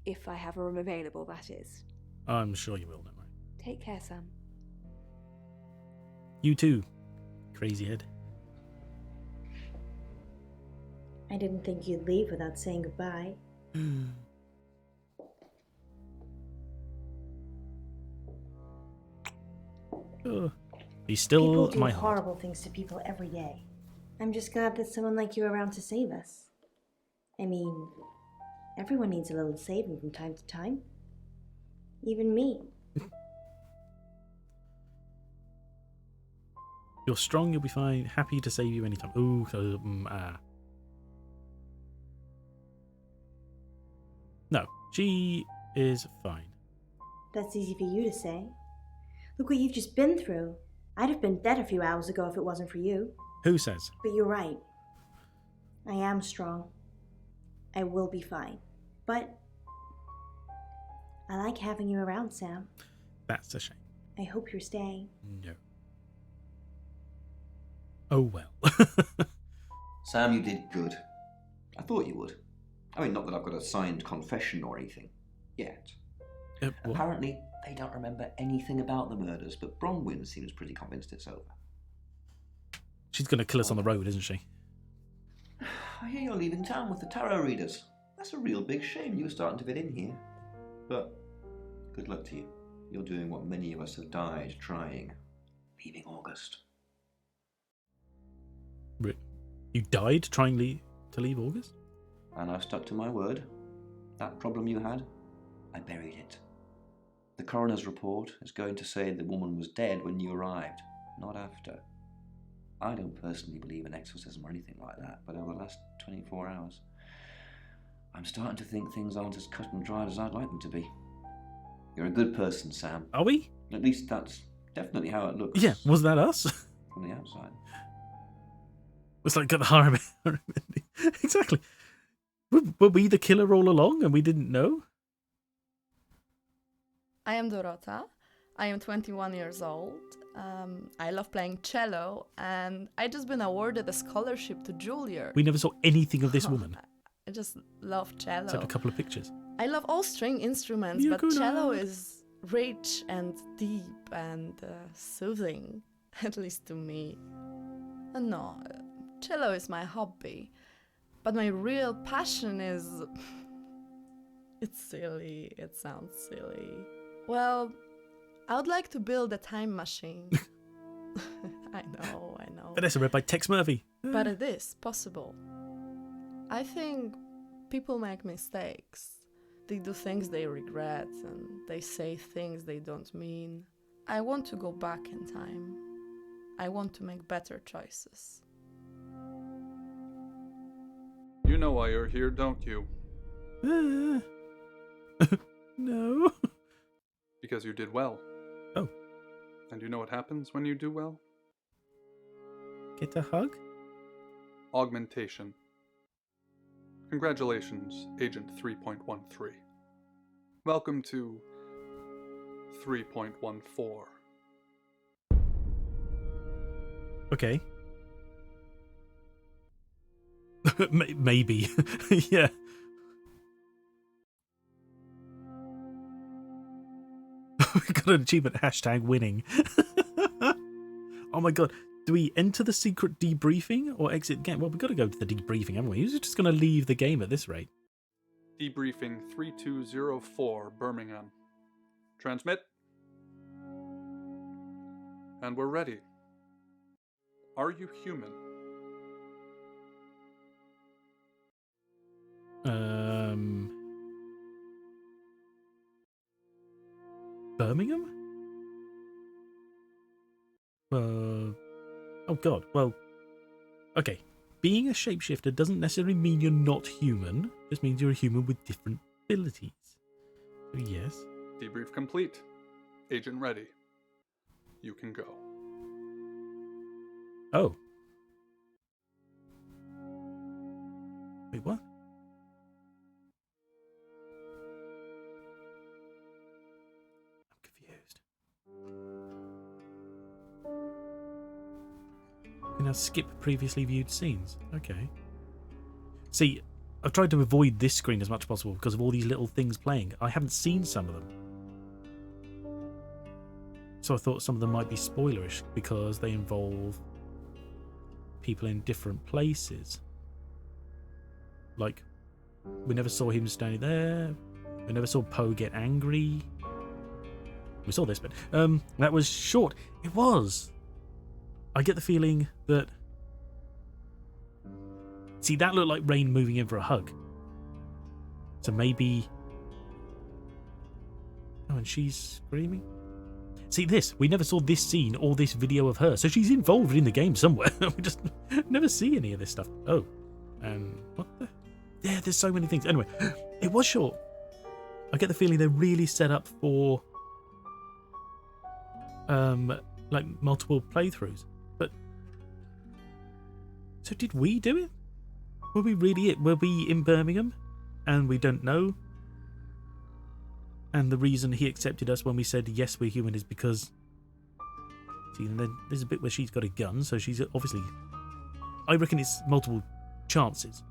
Speaker 9: if I have a room available, that is.
Speaker 1: I'm sure you will, don't worry.
Speaker 9: Take care, Sam.
Speaker 1: You too, crazy head.
Speaker 3: I didn't think you'd leave without saying goodbye.
Speaker 1: He's still
Speaker 3: people do
Speaker 1: my heart.
Speaker 3: horrible things to people every day. I'm just glad there's someone like you around to save us. I mean, everyone needs a little saving from time to time. Even me.
Speaker 1: You're strong, you'll be fine. Happy to save you anytime. Ooh, No, she is fine.
Speaker 3: That's easy for you to say. Look what you've just been through. I'd have been dead a few hours ago if it wasn't for you.
Speaker 1: Who says?
Speaker 3: But you're right. I am strong. I will be fine. But I like having you around, Sam.
Speaker 1: That's a shame.
Speaker 3: I hope you're staying.
Speaker 1: No. Oh well.
Speaker 4: Sam, you did good. I thought you would. I mean, not that I've got a signed confession or anything. Yet. Apparently, they don't remember anything about the murders, but Bronwyn seems pretty convinced it's over.
Speaker 1: She's going to kill us on the road, isn't she?
Speaker 4: I hear you're leaving town with the tarot readers. That's a real big shame you were starting to fit in here. But good luck to you. You're doing what many of us have died trying. Leaving August.
Speaker 1: You died trying to leave August?
Speaker 4: And I've stuck to my word. That problem you had, I buried it. The coroner's report is going to say the woman was dead when you arrived, not after. I don't personally believe in exorcism or anything like that, but over the last 24 hours, I'm starting to think things aren't as cut and dried as I'd like them to be. You're a good person, Sam.
Speaker 1: Are we?
Speaker 4: At least that's definitely how it looks.
Speaker 1: Yeah, was that us?
Speaker 4: From the outside.
Speaker 1: It's like got the harem. Exactly. Were we the killer all along and we didn't know?
Speaker 16: I am Dorota. I am 21 years old. I love playing cello, and I just been awarded a scholarship to Juilliard.
Speaker 1: We never saw anything of this woman.
Speaker 16: I just love cello.
Speaker 1: Except a couple of pictures.
Speaker 16: I love all string instruments, but cello is rich and deep and soothing, at least to me. No, cello is my hobby, but my real passion is... It's silly, it sounds silly. Well, I would like to build a time machine. I know.
Speaker 1: Vanessa read by Tex Murphy.
Speaker 16: But it is possible. I think people make mistakes. They do things they regret and they say things they don't mean. I want to go back in time. I want to make better choices.
Speaker 11: You know why you're here, don't you?
Speaker 1: No.
Speaker 11: Because you did well.
Speaker 1: Oh.
Speaker 11: And you know what happens when you do well?
Speaker 1: Get a hug?
Speaker 11: Augmentation. Congratulations, Agent 3.13. Welcome to 3.14.
Speaker 1: Okay. Maybe. Yeah. We got an achievement, #winning. Oh my god. Do we enter the secret debriefing or exit the game? Well, we've got to go to the debriefing, haven't we? Who's just going to leave the game at this rate?
Speaker 11: Debriefing 3204, Birmingham. Transmit. And we're ready. Are you human?
Speaker 1: Birmingham? Oh god, well, okay. Being a shapeshifter doesn't necessarily mean you're not human. It just means you're a human with different abilities. So yes.
Speaker 11: Debrief complete. Agent ready. You can go.
Speaker 1: Oh. Wait, what? I'm confused. You can now skip previously viewed scenes. Okay. See, I've tried to avoid this screen as much as possible because of all these little things playing. I haven't seen some of them. So I thought some of them might be spoilerish because they involve people in different places. Like, we never saw him standing there. We never saw Poe get angry. We saw this bit. That was short. It was. I get the feeling that... See, that looked like Rain moving in for a hug. So maybe... Oh, and she's screaming? See, we never saw this scene or this video of her. So she's involved in the game somewhere. We just never see any of this stuff. Oh. What the... Yeah, there's so many things. Anyway, it was short. I get the feeling they're really set up for like multiple playthroughs. But so did we do it? Were we really it? Were we in Birmingham and we don't know? And the reason he accepted us when we said yes, we're human is because see, and then there's a bit where she's got a gun, so she's obviously I reckon it's multiple chances.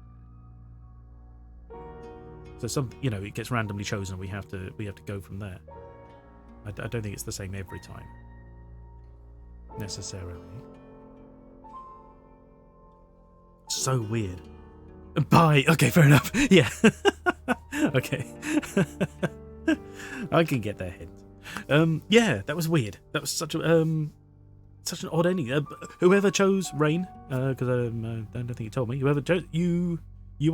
Speaker 1: So some, it gets randomly chosen. We have to go from there. I don't think it's the same every time, necessarily. So weird. Bye. Okay, fair enough. Yeah. Okay. I can get their hint. Yeah, that was weird. That was such an odd ending. Whoever chose Rain, because I don't think you told me. Whoever chose you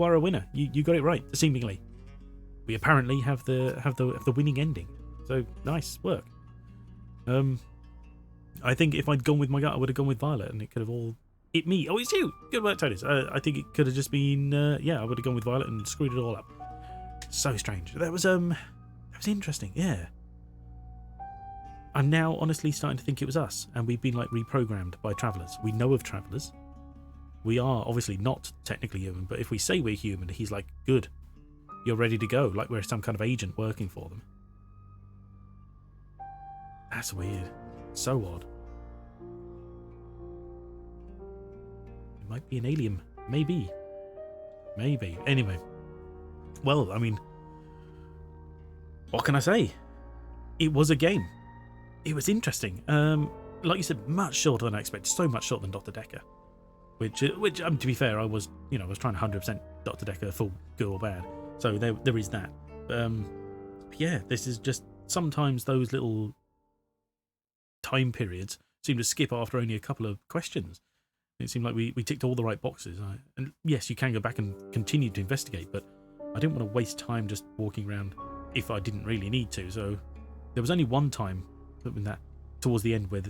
Speaker 1: are a winner. You got it right, seemingly. We apparently have the winning ending. So nice work. I think if I'd gone with my gut, I would have gone with Violet, and it could have all hit me. Oh, it's you. Good work, Totis. I think it could have just been I would have gone with Violet and screwed it all up. So strange. That was interesting. Yeah. I'm now honestly starting to think it was us, and we've been like reprogrammed by Travellers. We know of Travellers. We are obviously not technically human, but if we say we're human, he's like, good. You're ready to go, like we're some kind of agent working for them. That's weird. So odd. It might be an alien. Maybe. Anyway. Well, I mean, what can I say? It was a game. It was interesting. Like you said, much shorter than I expected. So much shorter than Dr. Decker. Which to be fair, I was trying 100% Dr. Decker, full good or bad. So there is that. Yeah, this is just sometimes those little time periods seem to skip after only a couple of questions. It seemed like we ticked all the right boxes. And yes, you can go back and continue to investigate, but I didn't want to waste time just walking around if I didn't really need to. So there was only one time towards the end where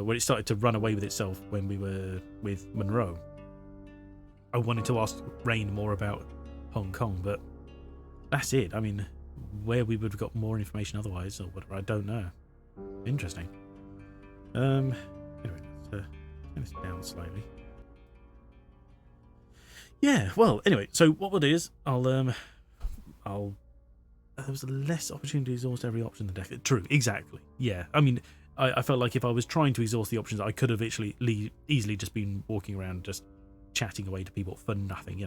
Speaker 1: where it started to run away with itself when we were with Munroe. I wanted to ask Rain more about Hong Kong, but that's it. I mean, where we would have got more information otherwise or whatever, I don't know. Interesting. Anyway, let's turn this down slightly. Yeah, well, anyway, so what we'll do is there was less opportunity to exhaust every option in the deck. True, exactly. Yeah, I mean, I felt like if I was trying to exhaust the options, I could have actually easily just been walking around just chatting away to people for nothing,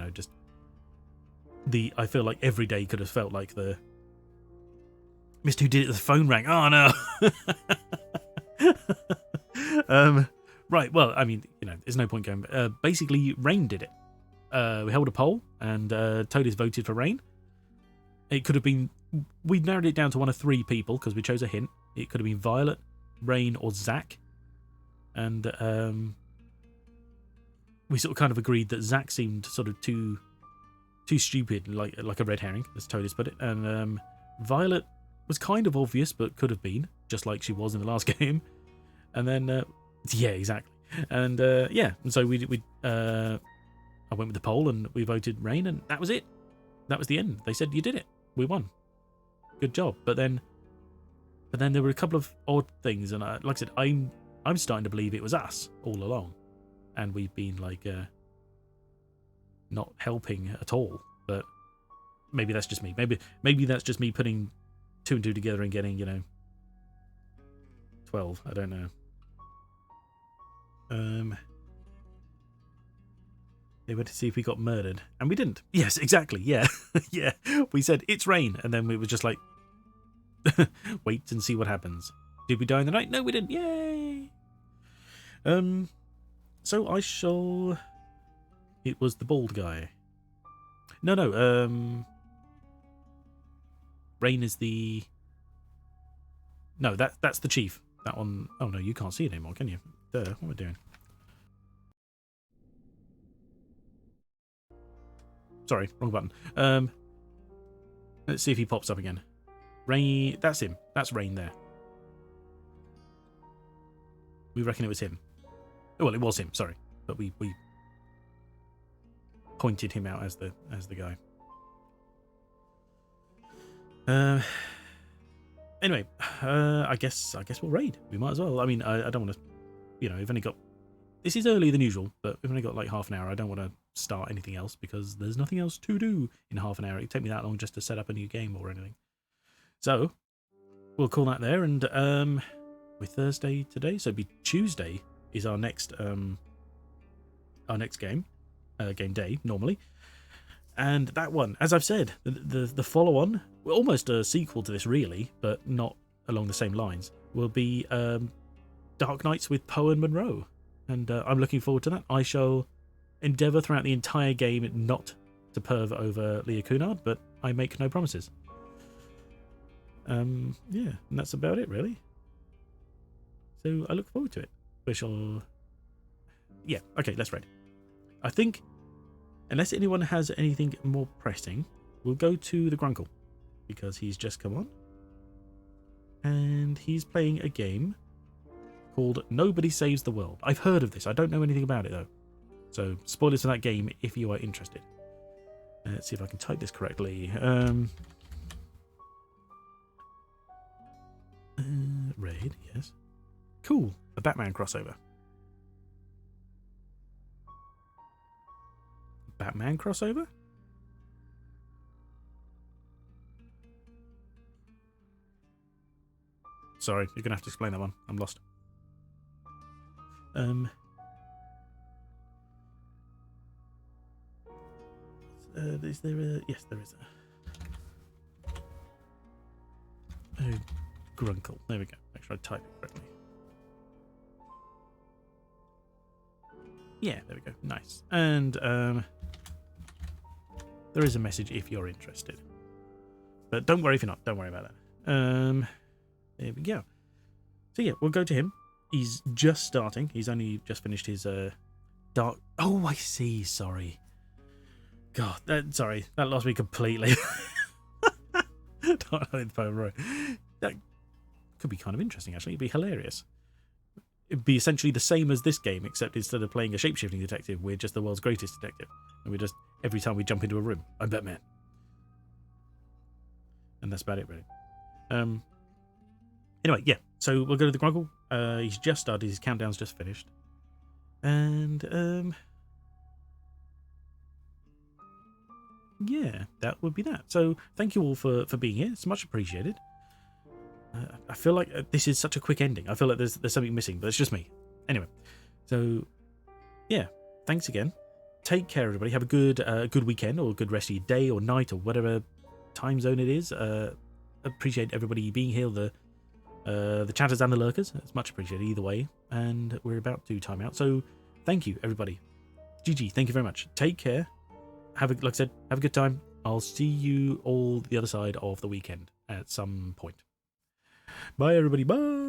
Speaker 1: I feel like every day could have felt like the Mr. Who Did It, the phone rang. Oh no. Right, well, I mean, there's no point going. Basically, Rain did it. We held a poll, and Toadis voted for Rain. It could have been. We narrowed it down to one of three people because we chose a hint. It could have been Violet, Rain, or Zach. And we sort of kind of agreed that Zach seemed sort of too stupid, like a red herring, as Toadis put it. And Violet was kind of obvious, but could have been, just like she was in the last game. And then, yeah, exactly. And and so I went with the poll and we voted Rain, and that was it. that was the end. They said, you did it. We won. Good job. But then there were a couple of odd things, and like I said, I'm starting to believe it was us all along, and we've been like not helping at all. But maybe that's just me. Maybe that's just me putting 2 and 2 together and getting 12. I don't know. They went to see if we got murdered, and we didn't. Yes, exactly. Yeah, yeah. We said it's rain, and then we were just like, wait and see what happens. Did we die in the night? No, we didn't. Yay! So I shall. It was the bald guy. No. Rain is the. No, that's the chief. That one. Oh no, you can't see it anymore, can you? What am I doing? Sorry, wrong button. Let's see if he pops up again. Rain. That's him. That's Rain there. We reckon it was him. Well, it was him. Sorry, but we pointed him out as the guy. Anyway, I guess we'll raid. We might as well. I mean, I don't want to. We've only got. This is earlier than usual, but we've only got like half an hour. I don't want to start anything else because there's nothing else to do in half an hour. It'd take me that long just to set up a new game or anything. So we'll call that there, and we're Thursday today, so it'll be Tuesday is our next game day normally. And that one, as I've said, the follow-on, almost a sequel to this really, but not along the same lines, will be Dark Nights with Poe and Munroe. And I'm looking forward to that. I shall endeavour throughout the entire game not to perv over Leah Cunard, but I make no promises. Yeah, and that's about it really. So I look forward to it. We shall... Yeah, okay, let's raid. I think, unless anyone has anything more pressing, we'll go to the Grunkle, because he's just come on. And he's playing a game called Nobody Saves the World. I've heard of this. I don't know anything about it, though. So, spoilers for that game if you are interested. Let's see if I can type this correctly. Raid, yes. Cool. A Batman crossover. Batman crossover? Sorry, you're going to have to explain that one. I'm lost. Is there a... Yes, there is a... Oh, Grunkle. There we go. Make sure I type it correctly. Yeah, there we go. Nice. And there is a message if you're interested. But don't worry if you're not. Don't worry about that. There we go. So yeah, we'll go to him. He's just starting. He's only just finished his dark... Oh, I see. Sorry. God, sorry. That lost me completely. That could be kind of interesting, actually. It'd be hilarious. It'd be essentially the same as this game, except instead of playing a shapeshifting detective, we're just the world's greatest detective. And we just, every time we jump into a room, I'm Batman. And that's about it, really. Anyway, yeah. So we'll go to the Grunkle. He's just started. His countdown's just finished. And, yeah, that would be that. So thank you all for being here. It's much appreciated. I feel like this is such a quick ending. I feel like there's something missing, but it's just me. Anyway, so yeah, thanks again. Take care, everybody. Have a good weekend or a good rest of your day or night or whatever time zone it is. Appreciate everybody being here. The chatters and the lurkers. It's much appreciated either way. And we're about to time out. So thank you, everybody. GG. Thank you very much. Take care. Like I said, have a good time. I'll see you all the other side of the weekend at some point. Bye, everybody. Bye.